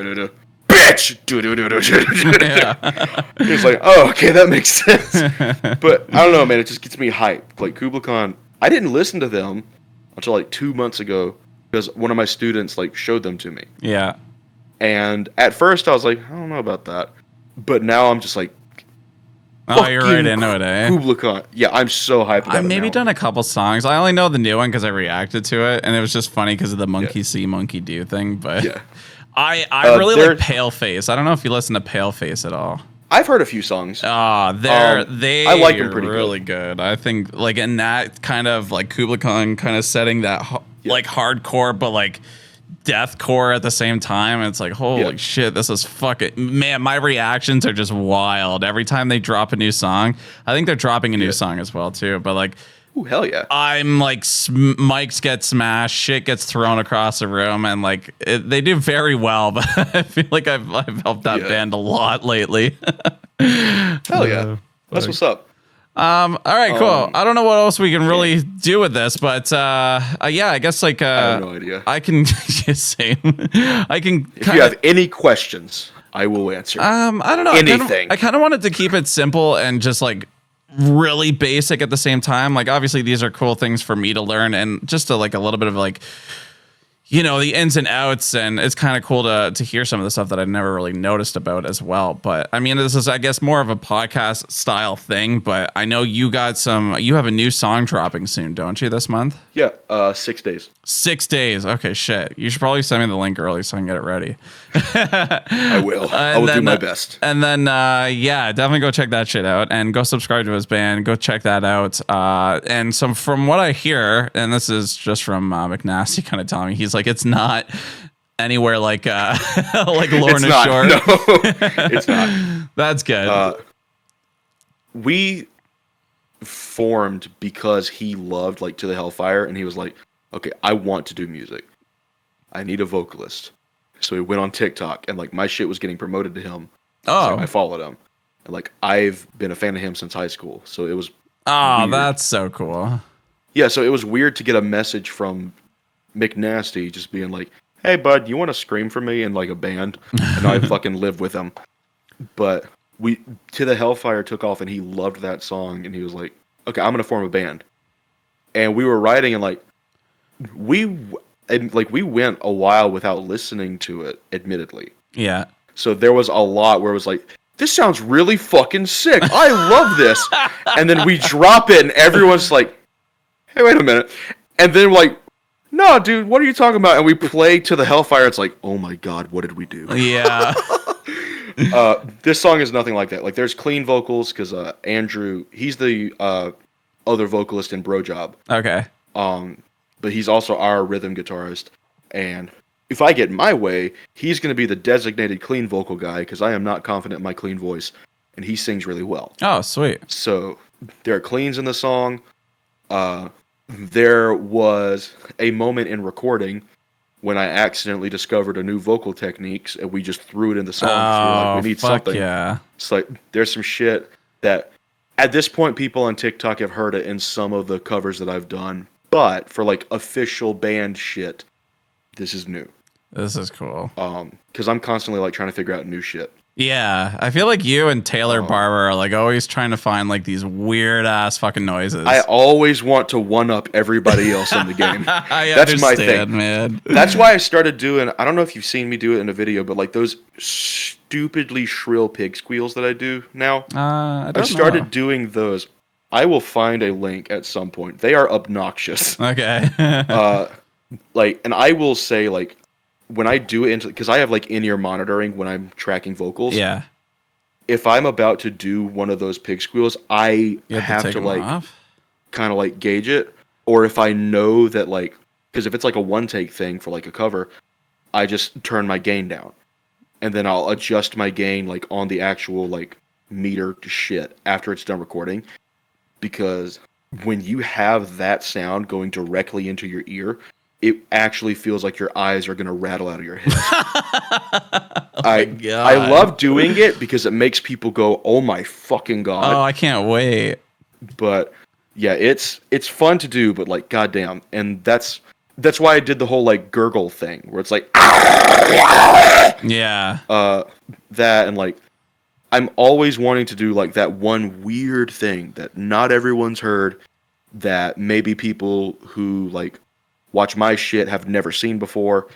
Yeah. He's like, oh, okay, that makes sense. But I don't know, man, it just gets me hyped. Like, Kubla Khan, I didn't listen to them until like 2 months ago because one of my students, like, showed them to me. Yeah. And at first I was like, I don't know about that. But now I'm just like, oh, you're right into it, eh? Kubla Khan. Yeah, I'm so hyped about it. I've maybe done a couple songs. I only know the new one because I reacted to it, and it was just funny because of the monkey see, monkey do thing. But yeah. I really like Paleface. I don't know if you listen to Paleface at all. I've heard a few songs. They I like them pretty really good. I think, like, in that kind of, like, Kubla Khan kind of setting, that like hardcore but like deathcore at the same time. It's like, holy shit, this is fucking, man, my reactions are just wild every time they drop a new song. I think they're dropping a new song as well too, but like, ooh, hell yeah. I'm like, mics get smashed, shit gets thrown across the room, and like, they do very well, but I feel like I've helped that band a lot lately. Hell yeah. That's what's up. All right, cool. I don't know what else we can really do with this, but I guess, like, I have no idea. I can just say, I can. If you have any questions, I will answer. I don't know. Anything. I kind of wanted to keep it simple and just like really basic at the same time. Like, obviously these are cool things for me to learn, and just to like a little bit of like, you know, the ins and outs, and it's kind of cool to hear some of the stuff that I've never really noticed about as well. But I mean, this is, I guess, more of a podcast style thing, but I know you have a new song dropping soon, don't you, this month? Yeah, 6 days. 6 days. Okay, shit. You should probably send me the link early so I can get it ready. I will. I will do my best. And then, definitely go check that shit out and go subscribe to his band. Go check that out. And so from what I hear, and this is just from McNasty kind of telling me, he's like, it's not anywhere like like Lorna Shore. No, it's not. That's good. We formed because he loved, like, To the Hellfire, and he was like, okay, I want to do music. I need a vocalist. So he went on TikTok, and like my shit was getting promoted to him. Oh, so I followed him. And like, I've been a fan of him since high school, so it was weird. That's so cool. Yeah, so it was weird to get a message from McNasty just being like, hey bud, you want to scream for me in like a band? And I fucking lived with him. But To the Hellfire took off, and he loved that song, and he was like, okay, I'm gonna form a band. And we were writing, and like we went a while without listening to it, admittedly. Yeah. So there was a lot where it was like, this sounds really fucking sick. I love this. And then we drop it, and everyone's like, hey, wait a minute. And then like, no, dude, what are you talking about? And we play To the Hellfire. It's like, oh my God, what did we do? Yeah. This song is nothing like that. Like, there's clean vocals because Andrew, he's the other vocalist in Brojob. Okay. But he's also our rhythm guitarist. And if I get my way, he's going to be the designated clean vocal guy because I am not confident in my clean voice. And he sings really well. Oh, sweet. So there are cleans in the song. there was a moment in recording when I accidentally discovered a new vocal techniques, and we just threw it in the song. So we were like, we need something. Yeah. It's like there's some shit that at this point people on TikTok have heard it in some of the covers that I've done, but for like official band shit, this is new. This is cool. Because I'm constantly like trying to figure out new shit. Yeah, I feel like you and Taylor Barber are like always trying to find like these weird ass fucking noises. I always want to one up everybody else in the game. That's my thing, man. That's why I started doing. I don't know if you've seen me do it in a video, but like those stupidly shrill pig squeals that I do now. I started doing those. I will find a link at some point. They are obnoxious. Okay. And I will say like, when I do it because I have like in-ear monitoring when I'm tracking vocals. Yeah. If I'm about to do one of those pig squeals, I have to like kind of like gauge it. Or if I know that like, because if it's like a one take thing for like a cover, I just turn my gain down. And then I'll adjust my gain like on the actual like meter shit after it's done recording. Because when you have that sound going directly into your ear, it actually feels like your eyes are going to rattle out of your head. I love doing it because it makes people go, oh my fucking God. Oh, I can't wait. But yeah, it's fun to do, but like, goddamn. And that's why I did the whole like gurgle thing where it's like, yeah, that. And like, I'm always wanting to do like that one weird thing that not everyone's heard, that maybe people who like watch my shit have never seen before.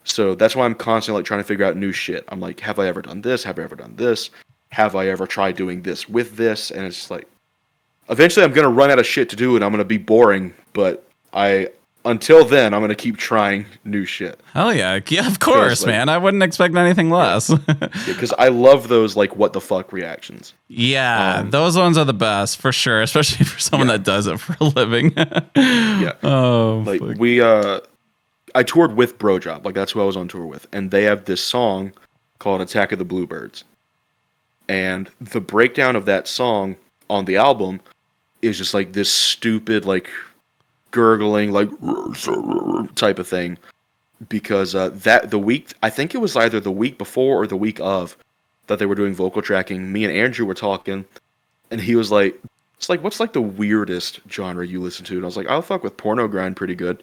So that's why I'm constantly like trying to figure out new shit. I'm like, have I ever done this? Have I ever done this? Have I ever tried doing this with this? And it's like, eventually I'm going to run out of shit to do and I'm going to be boring. But until then, I'm going to keep trying new shit. Hell yeah. Yeah, of course, like, man. I wouldn't expect anything less. Because I love those like what the fuck reactions. Yeah, those ones are the best for sure, especially for someone that does it for a living. Yeah. Oh, like I toured with Brojob, like that's who I was on tour with, and they have this song called Attack of the Bluebirds. And the breakdown of that song on the album is just like this stupid like gurgling like type of thing, because that the week, I think it was either the week before or the week of that they were doing vocal tracking, me and Andrew were talking, and he was like, it's like, what's like the weirdest genre you listen to? And I was like, I'll fuck with porno grind pretty good.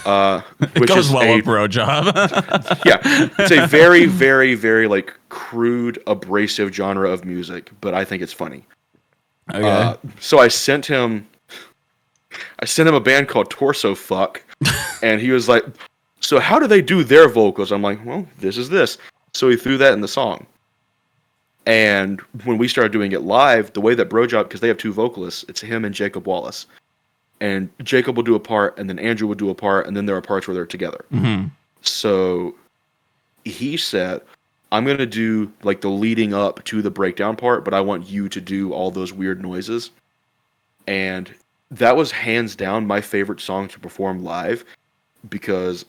It goes well with Brojob. Yeah, it's a very, very, very like crude, abrasive genre of music, but I think it's funny. Okay. So I sent him a band called Torso Fuck, and he was like, so how do they do their vocals? I'm like, well, this is this. So he threw that in the song. And when we started doing it live, the way that Brojob, because they have two vocalists, it's him and Jacob Wallace. And Jacob will do a part, and then Andrew will do a part, and then there are parts where they're together. Mm-hmm. So he said, I'm going to do like the leading up to the breakdown part, but I want you to do all those weird noises. And that was hands down my favorite song to perform live, because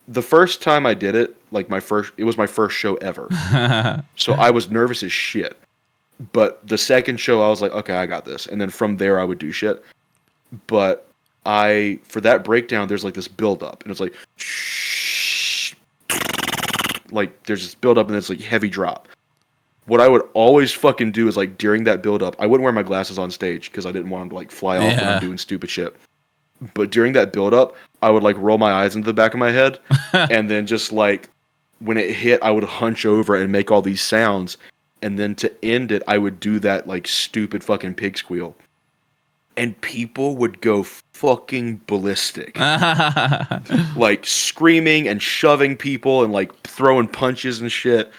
the first time I did it, like it was my first show ever. So I was nervous as shit. But the second show I was like, okay, I got this. And then from there I would do shit. But for that breakdown, there's like this build up, and it's like, shh, like there's this build up and it's like heavy drop. What I would always fucking do is like during that build up, I wouldn't wear my glasses on stage because I didn't want them to like fly off when I'm doing stupid shit. But during that build up, I would like roll my eyes into the back of my head, and then just like when it hit, I would hunch over and make all these sounds, and then to end it, I would do that like stupid fucking pig squeal. And people would go fucking ballistic. Like screaming and shoving people and like throwing punches and shit.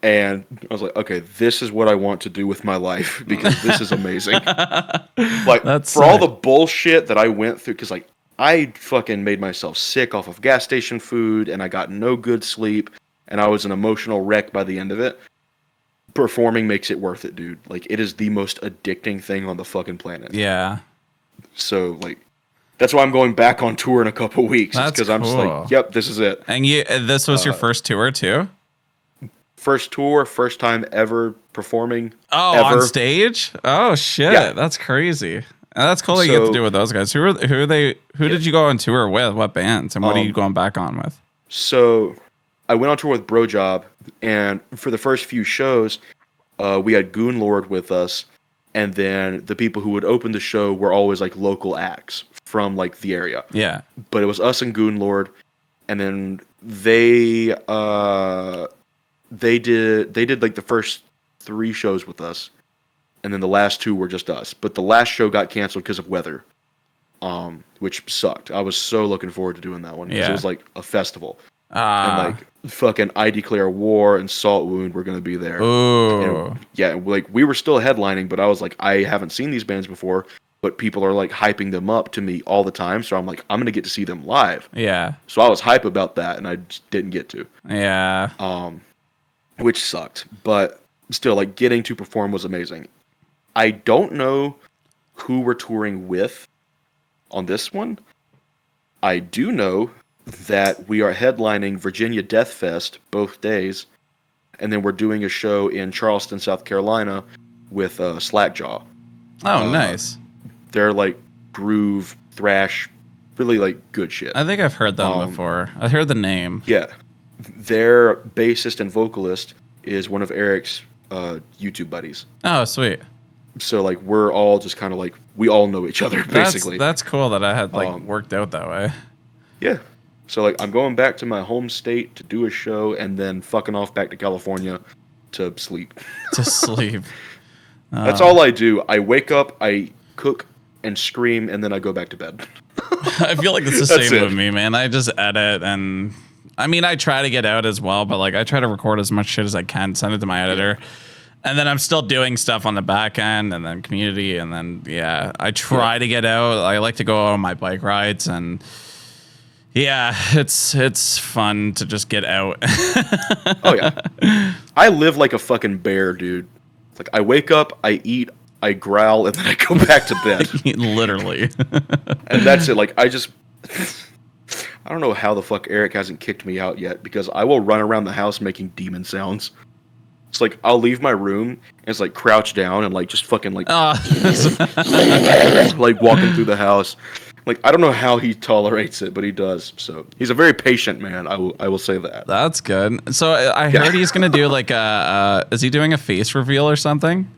And I was like, okay, this is what I want to do with my life, because this is amazing. Like, That's for sick. all the bullshit that I went through, because like I fucking made myself sick off of gas station food, and I got no good sleep, and I was an emotional wreck by the end of it. Performing makes it worth it, dude. Like, it is the most addicting thing on the fucking planet. Yeah. So, like, that's why I'm going back on tour in a couple weeks. That's because I'm just cool. like, yep, this is it. And this was your first tour too? First tour, first time ever performing. Oh, ever. on stage? Oh shit, Yeah. That's crazy. That's cool that you get to do with those guys. Who are they? Who did you go on tour with? What bands? And what are you going back on with? So I went on tour with Brojob, and for the first few shows, we had Goon Lord with us, and then the people who would open the show were always like local acts from like the area. Yeah. But it was us and Goon Lord, and then they did like the first 3 shows with us, and then the last 2 were just us. But the last show got canceled because of weather, which sucked. I was so looking forward to doing that one because it was like a festival. And like fucking I Declare War and Salt Wound were gonna be there. Ooh. And, yeah, like we were still headlining, but I was like, I haven't seen these bands before, but people are like hyping them up to me all the time. So I'm like, I'm gonna get to see them live. Yeah. So I was hype about that, and I just didn't get to. Yeah. Which sucked, but still, like getting to perform was amazing. I don't know who we're touring with on this one. I do know that we are headlining Virginia Death Fest both days, and then we're doing a show in Charleston, South Carolina with Slackjaw. Oh, nice. They're like groove, thrash, really like good shit. I think I've heard them before. I heard the name. Yeah. Their bassist and vocalist is one of Eric's YouTube buddies. Oh, sweet. So like we're all just kind of like we all know each other basically. That's cool that I had like worked out that way. Yeah. So like I'm going back to my home state to do a show and then fucking off back to California to sleep. To sleep. That's all I do. I wake up, I cook and scream, and then I go back to bed. I feel like it's the same with me, man. I just edit, and I mean, I try to get out as well, but like I try to record as much shit as I can, send it to my editor, and then I'm still doing stuff on the back end, and then community, and then I try to get out. I like to go on my bike rides, and it's fun to just get out. Oh yeah, I live like a fucking bear, dude. Like I wake up, I eat, I growl, and then I go back to bed. Literally. And that's it. Like I don't know how the fuck Eric hasn't kicked me out yet, because I will run around the house making demon sounds. It's like I'll leave my room and it's like crouch down and like just fucking like like walking through the house. Like I don't know how he tolerates it, but he does. So he's a very patient man. I will say that. That's good. So I heard he's gonna do like is he doing a face reveal or something?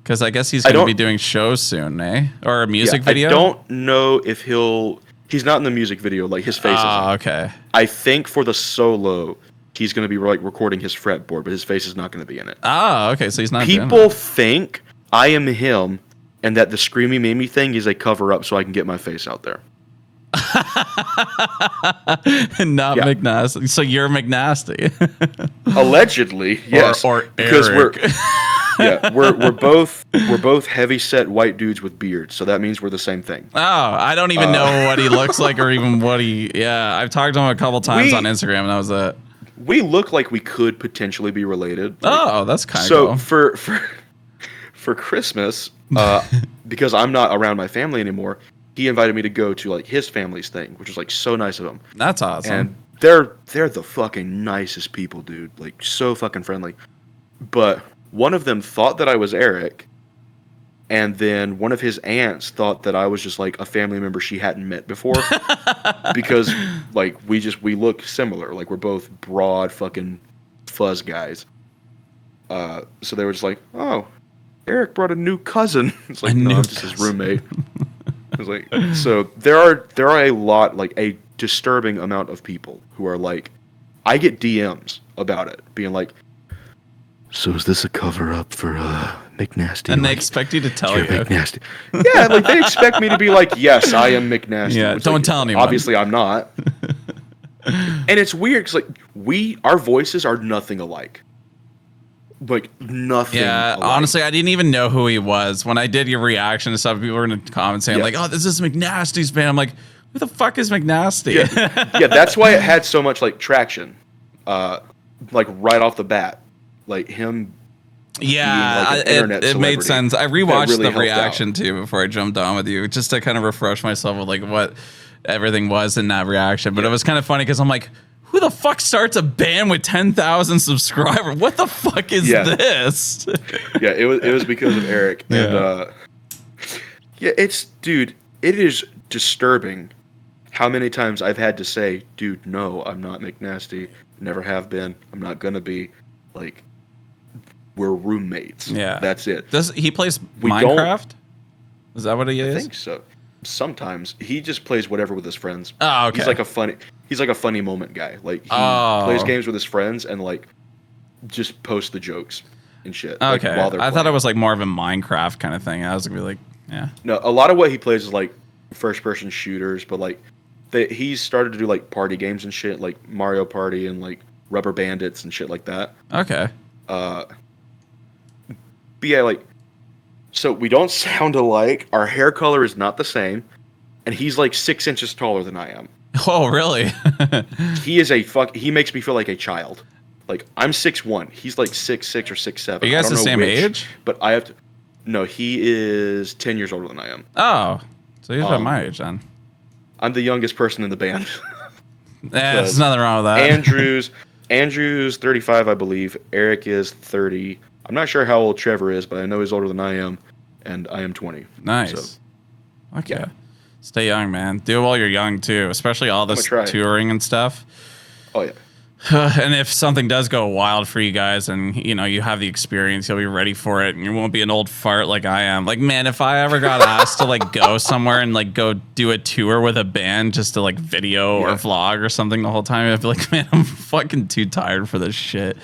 Because I guess he's gonna be doing shows soon, eh? Or a music video. I don't know if he's not in the music video. Like his face is. Oh, okay. I think for the solo, he's gonna be like recording his fretboard, but his face is not gonna be in it. Oh, okay. So he's not. People think I am him, and that the Screamy Memey thing is a cover up so I can get my face out there. Not McNasty. So you're McNasty. Allegedly, yes. Or because Eric. we're both heavy set white dudes with beards, so that means we're the same thing. Oh, I don't even know what he looks like or even what he. Yeah, I've talked to him a couple times on Instagram, and that was it. We look like we could potentially be related. Like, that's kind of cool. So for Christmas, because I'm not around my family anymore, he invited me to go to like his family's thing, which was like so nice of him. That's awesome. And they're the fucking nicest people, dude. Like so fucking friendly. But one of them thought that I was Eric, and then one of his aunts thought that I was just like a family member she hadn't met before, because like we look similar. Like we're both broad fucking fuzz guys. So they were just like, oh, Eric brought a new cousin. It's like, no, I'm just his roommate. I was like, so there are a lot, like a disturbing amount of people who are like, I get DMs about it, being like, so is this a cover up for McNasty? And they expect you to tell you. McNasty. Yeah, like they expect me to be like, yes, I am McNasty. Yeah, don't tell anyone. Obviously, I'm not. And it's weird because like our voices are nothing alike. Like nothing. Yeah, alike. Honestly, I didn't even know who he was when I did your reation and stuff. People were in the comments saying like, "Oh, this is McNasty's band." I'm like, "Who the fuck is McNasty?" Yeah, that's why it had so much like traction, like right off the bat, like him. Yeah, being, like, it made sense. I rewatched really the reaction too before I jumped on with you, just to kind of refresh myself with like what everything was in that reaction. But it was kind of funny because I'm like, who the fuck starts a band with 10,000 subscribers? What the fuck is this? Yeah, it was because of Eric. And Yeah, dude, it is disturbing how many times I've had to say, dude, no, I'm not McNasty. Never have been. I'm not gonna be. Like, we're roommates. Yeah. That's it. Does he plays Minecraft? Is that what he is? I think so. Sometimes he just plays whatever with his friends. Oh, okay. He's like a funny moment guy. Like, he plays games with his friends and like just posts the jokes and shit. Okay. Like, while they're I playing. thought it was like more of a Minecraft kind of thing. I was gonna be like, yeah. No, a lot of what he plays is like first person shooters, but like he's started to do like party games and shit, like Mario Party and like Rubber Bandits and shit like that. Okay. But yeah, like, so we don't sound alike. Our hair color is not the same, and he's like 6 inches taller than I am. Oh, really? He makes me feel like a child. Like, I'm 6'1". He's like 6'6" or 6'7". Are you guys the same age? But I have to. No, he is 10 years older than I am. Oh, so he's about my age then. I'm the youngest person in the band. There's nothing wrong with that. Andrew's 35, I believe. Eric is 30. I'm not sure how old Trevor is, but I know he's older than I am, and I am 20. Nice. So, okay. Yeah. Stay young, man. Do it while you're young too, especially all this touring and stuff. Oh yeah. And if something does go wild for you guys and, you know, you have the experience, you'll be ready for it and you won't be an old fart like I am. Like, man, if I ever got asked to, like, go somewhere and, like, go do a tour with a band just to, like, video or vlog or something the whole time, I'd be like, man, I'm fucking too tired for this shit.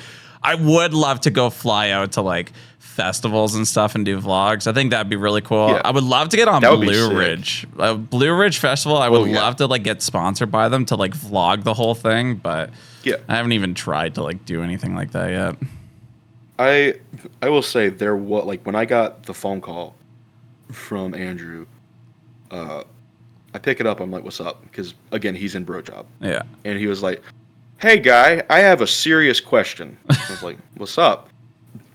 I would love to go fly out to, like, festivals and stuff and do vlogs. I think that'd be really cool. Yeah. I would love to get on Blue Ridge. Blue Ridge Festival, I would love to, like, get sponsored by them to, like, vlog the whole thing, but... Yeah, I haven't even tried to like do anything like that yet. I will say like when I got the phone call from Andrew, I pick it up. I'm like, "What's up?" Because again, he's in Brojob. Yeah, and he was like, "Hey, guy, I have a serious question." I was like, "What's up?"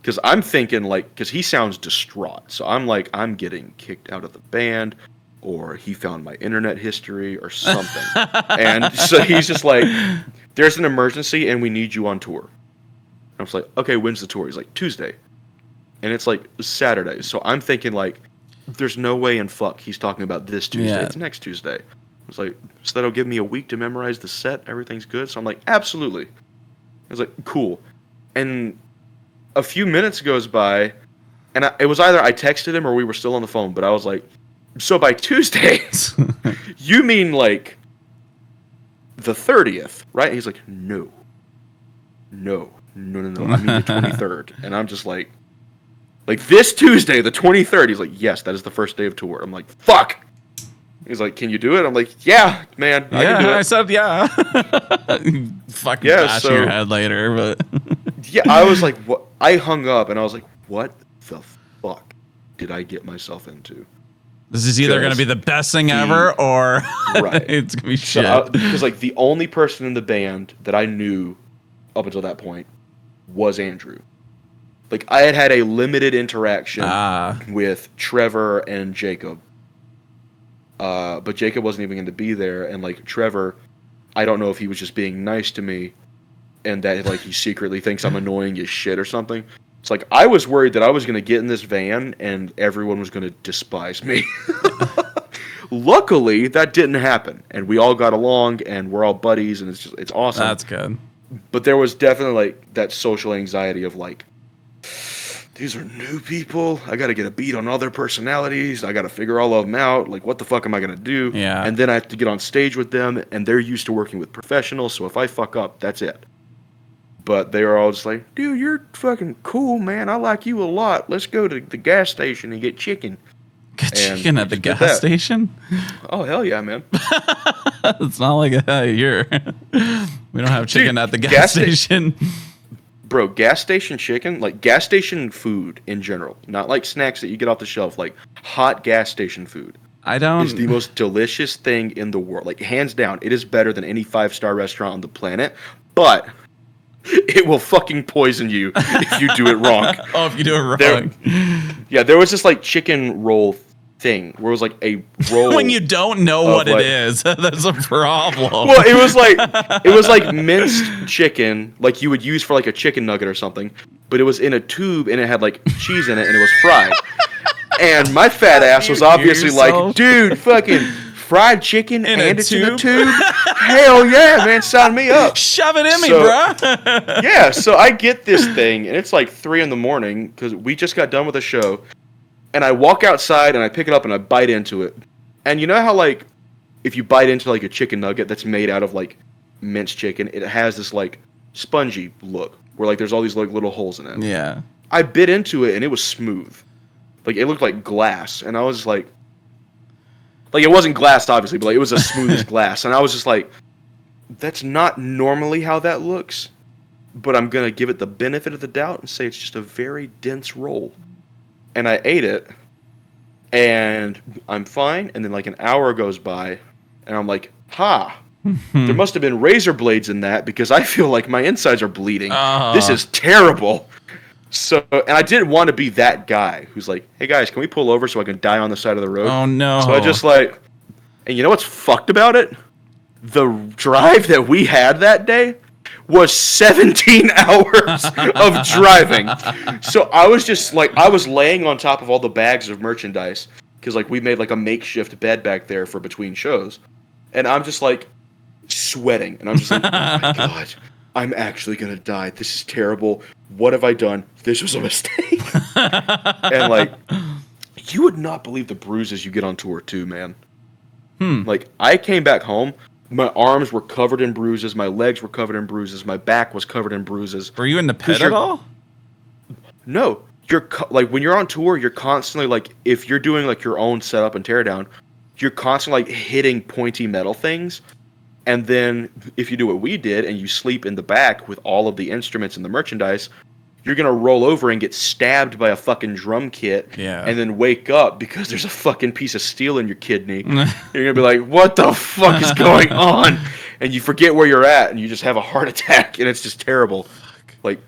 Because I'm thinking like, because he sounds distraught, so I'm like, I'm getting kicked out of the band, or he found my internet history or something, and so he's just like. There's an emergency and we need you on tour. I was like, okay, when's the tour? He's like, Tuesday. And it's like Saturday. So I'm thinking like, there's no way in fuck he's talking about this Tuesday. Yeah. It's next Tuesday. I was like, so that'll give me a week to memorize the set. Everything's good. So I'm like, absolutely. I was like, cool. And a few minutes goes by and it was either I texted him or we were still on the phone. But I was like, so by Tuesday, you mean like... the 30th, right? And he's like, no. I mean the 23rd. And I'm just like this Tuesday, the 23rd. He's like, yes, that is the first day of tour. I'm like, fuck. He's like, can you do it? I'm like, yeah, man. I can do it. I said, yeah. Fucking bash your head later, but. Yeah, I was like, what? I hung up and I was like, what the fuck did I get myself into? This is either going to be the best thing ever or it's going to be shit. Because like the only person in the band that I knew up until that point was Andrew. Like I had a limited interaction with Trevor and Jacob. But Jacob wasn't even going to be there. And like Trevor, I don't know if he was just being nice to me and that like he secretly thinks I'm annoying as shit or something. It's like, I was worried that I was going to get in this van and everyone was going to despise me. Luckily, that didn't happen. And we all got along and we're all buddies and it's awesome. That's good. But there was definitely like that social anxiety of like, these are new people. I got to get a beat on all their personalities. I got to figure all of them out. Like, what the fuck am I going to do? Yeah. And then I have to get on stage with them and they're used to working with professionals. So if I fuck up, that's it. But they were all just like, dude, you're fucking cool, man. I like you a lot. Let's go to the gas station and get chicken. Get chicken at the gas station? Oh, hell yeah, man. It's not like here. We don't have chicken at the gas station. Bro, gas station chicken, like gas station food in general, not like snacks that you get off the shelf, like hot gas station food. Is the most delicious thing in the world. Like, hands down, it is better than any 5-star restaurant on the planet. But... it will fucking poison you if you do it wrong. Oh, if you do it wrong. There was this like chicken roll thing where it was like a roll. When you don't know what it is, that's a problem. Well, it was like minced chicken, like you would use for like a chicken nugget or something, but it was in a tube and it had like cheese in it and it was fried. And my fat ass was obviously like, dude, fucking fried chicken in and it's in a tube? tube. Hell yeah, man, sign me up. Shove it in me, bro. Yeah, so I get this thing, and it's like 3 a.m. because we just got done with a show. And I walk outside, and I pick it up, and I bite into it. And you know how, like, if you bite into, like, a chicken nugget that's made out of, like, minced chicken, it has this, like, spongy look, where, like, there's all these, like, little holes in it. Yeah. I bit into it, and it was smooth. Like, it looked like glass, and I was like, it wasn't glass, obviously, but, like, it was as smooth as glass. And I was just like, that's not normally how that looks, but I'm going to give it the benefit of the doubt and say it's just a very dense roll. And I ate it, and I'm fine, and then, like, an hour goes by, and I'm like, there must have been razor blades in that, because I feel like my insides are bleeding. This is terrible. So, and I didn't want to be that guy who's like, hey guys, can we pull over so I can die on the side of the road? Oh no. So I just like, and you know what's fucked about it? The drive that we had that day was 17 hours of driving. So I was just like, I was laying on top of all the bags of merchandise, because like we made like a makeshift bed back there for between shows. And I'm just like sweating. And I'm just like, oh my God, I'm actually going to die. This is terrible. What have I done? This was a mistake. And like, you would not believe the bruises you get on tour too, man. Like, I came back home, my arms were covered in bruises, my legs were covered in bruises, my back was covered in bruises. Were you in the pit at all? No. You're like, when you're on tour, you're constantly like, if you're doing like your own setup and teardown, you're constantly like hitting pointy metal things. And then if you do what we did and you sleep in the back with all of the instruments and the merchandise, you're going to roll over and get stabbed by a fucking drum kit. Yeah. And then wake up because there's a fucking piece of steel in your kidney. You're going to be like, what the fuck is going on? And you forget where you're at and you just have a heart attack, and it's just terrible. Like,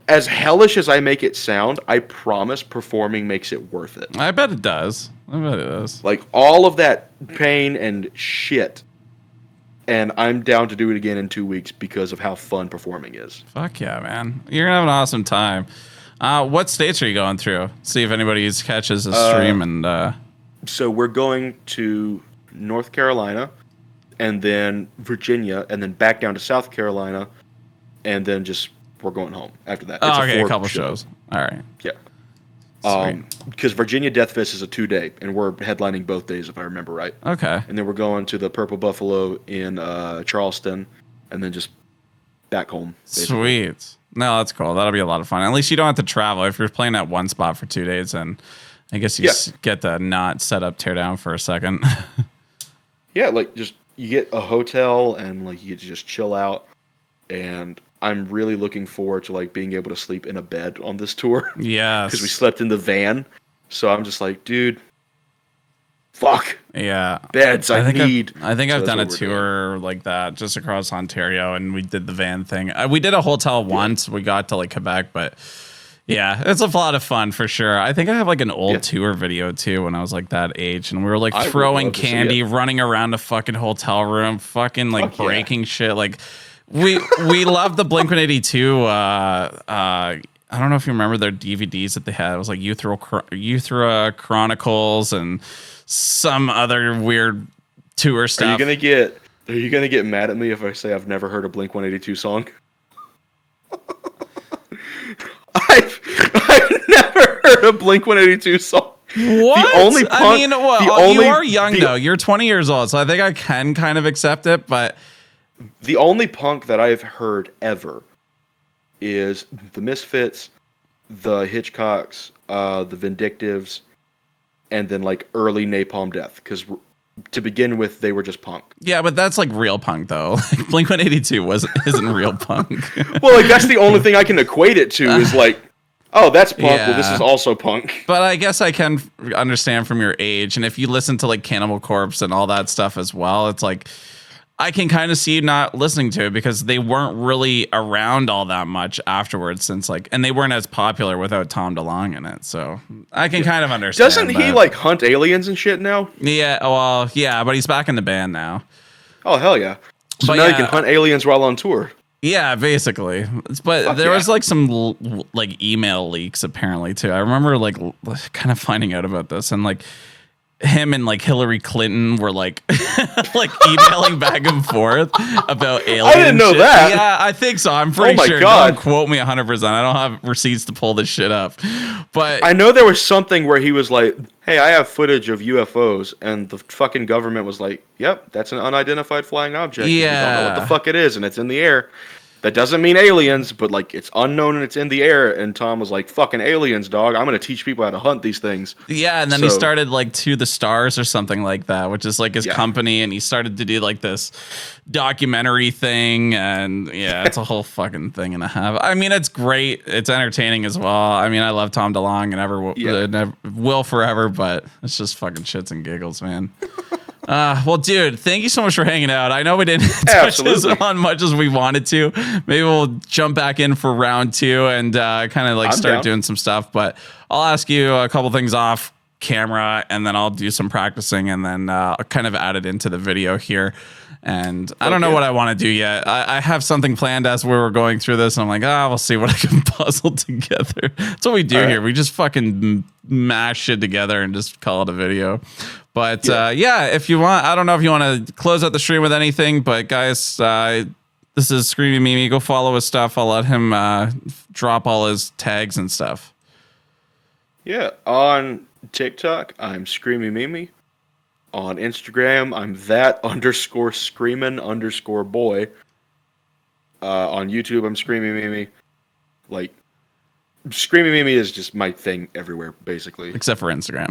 as hellish as I make it sound, I promise performing makes it worth it. I bet it does. I bet it does. Like, all of that pain and shit. And I'm down to do it again in 2 weeks because of how fun performing is. Fuck yeah, man. You're going to have an awesome time. What states are you going through? See if anybody catches a stream. And So we're going to North Carolina, and then Virginia, and then back down to South Carolina, and then just we're going home after that. Oh, okay, a couple shows. All right. Yeah. Because Virginia Death Fest is a 2-day, and we're headlining both days, if I remember right. Okay. And then we're going to the Purple Buffalo in Charleston, and then just back home. Basically. Sweet. No, that's cool. That'll be a lot of fun. At least you don't have to travel. If you're playing at one spot for 2 days, then I guess you get to not set up, tear down for a second. Yeah, like just you get a hotel and like you get to just chill out, and I'm really looking forward to like being able to sleep in a bed on this tour. Yes. Because we slept in the van. So I'm just like, dude, fuck. Yeah. Beds, I need. I think I've done a tour like that just across Ontario, and we did the van thing. We did a hotel once. We got to like Quebec, but yeah, it's a lot of fun for sure. I think I have like an old tour video too when I was like that age, and we were like throwing candy, running around a fucking hotel room, fucking like breaking shit. Like, we loved the Blink-182. I don't know if you remember their DVDs that they had. It was like Uthra Chronicles and some other weird tour stuff. Are you gonna get mad at me if I say I've never heard a Blink-182 song? I've never heard a Blink-182 song. What? You are young though. You're 20 years old, so I think I can kind of accept it, but the only punk that I've heard ever is the Misfits, the Hitchcocks, the Vindictives, and then like early Napalm Death. Because to begin with, they were just punk. Yeah, but that's like real punk though. Blink-182 isn't real punk. Well, like that's the only thing I can equate it to is like, oh, that's punk. Yeah. Well, this is also punk. But I guess I can understand from your age, and if you listen to like Cannibal Corpse and all that stuff as well, it's like, I can kind of see you not listening to it because they weren't really around all that much afterwards, since like, and they weren't as popular without Tom DeLonge in it. So I can kind of understand. Doesn't he like hunt aliens and shit now? Yeah, well, yeah, but he's back in the band now. Oh hell yeah! So but now he can hunt aliens while on tour. Yeah, basically. But there was like some like email leaks apparently too. I remember like kind of finding out about this, and like him and like Hillary Clinton were like like emailing back and forth about aliens. I didn't know that. Yeah, I think so. I'm pretty my sure. God. Don't quote me 100%. I don't have receipts to pull this shit up. But I know there was something where he was like, "Hey, I have footage of UFOs," and the fucking government was like, "Yep, that's an unidentified flying object. Yeah. We don't know what the fuck it is, and it's in the air." That doesn't mean aliens, but like it's unknown and it's in the air. And Tom was like, "Fucking aliens, dog! I'm gonna teach people how to hunt these things." yeah, and then he started like To the Stars or something like that, which is like his company, and he started to do like this documentary thing, and yeah, it's a whole fucking thing and a half. I mean, it's great, it's entertaining as well. I mean, I love Tom DeLonge and never will forever, but it's just fucking shits and giggles, man. Well, dude, thank you so much for hanging out. I know we didn't touch this on much as we wanted to. Maybe we'll jump back in for round 2 and kind of like start doing some stuff. But I'll ask you a couple things off camera, and then I'll do some practicing, and then kind of add it into the video here. And I don't know what I want to do yet. I have something planned as we were going through this, and I'm like, we'll see what I can puzzle together. That's what we do here. We just fucking mash shit together and just call it a video. But yeah, if you want, I don't know if you want to close out the stream with anything, but guys, this is Screamy Memey. Go follow his stuff. I'll let him drop all his tags and stuff. Yeah, on TikTok, I'm Screamy Memey. On Instagram, I'm that_screamin_boy. On YouTube, I'm Screamy Memey. Like, Screamy Memey is just my thing everywhere, basically. Except for Instagram.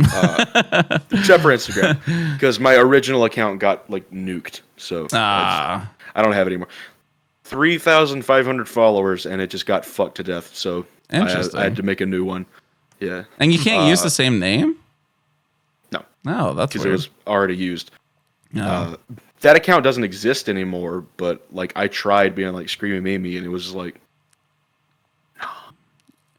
Except for Instagram. Because my original account got, like, nuked. So I don't have it anymore. 3,500 followers, and it just got fucked to death. So I had to make a new one. Yeah. And you can't use the same name? No. No, that's because weird. it was already used. No. That account doesn't exist anymore, but like I tried being like Screamy Memey, and it was like, no,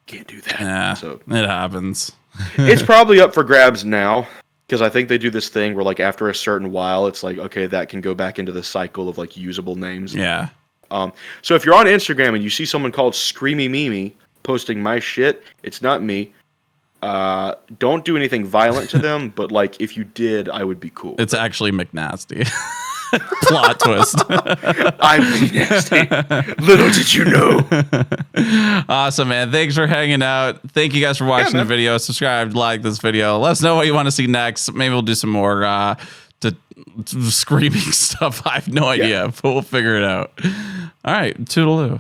can't do that. Yeah, so it happens. It's probably up for grabs now, because I think they do this thing where like after a certain while, it's like, okay, that can go back into the cycle of like usable names. Yeah. So if you're on Instagram and you see someone called Screamy Memey posting my shit, it's not me. Don't do anything violent to them, but like if you did, I would be cool. It's actually McNasty. Plot twist. I'm McNasty. Little did you know. Awesome, man. Thanks for hanging out. Thank you guys for watching the video. Subscribe, like this video. Let us know what you want to see next. Maybe we'll do some more screaming stuff. I have no idea, but we'll figure it out. All right, toodaloo.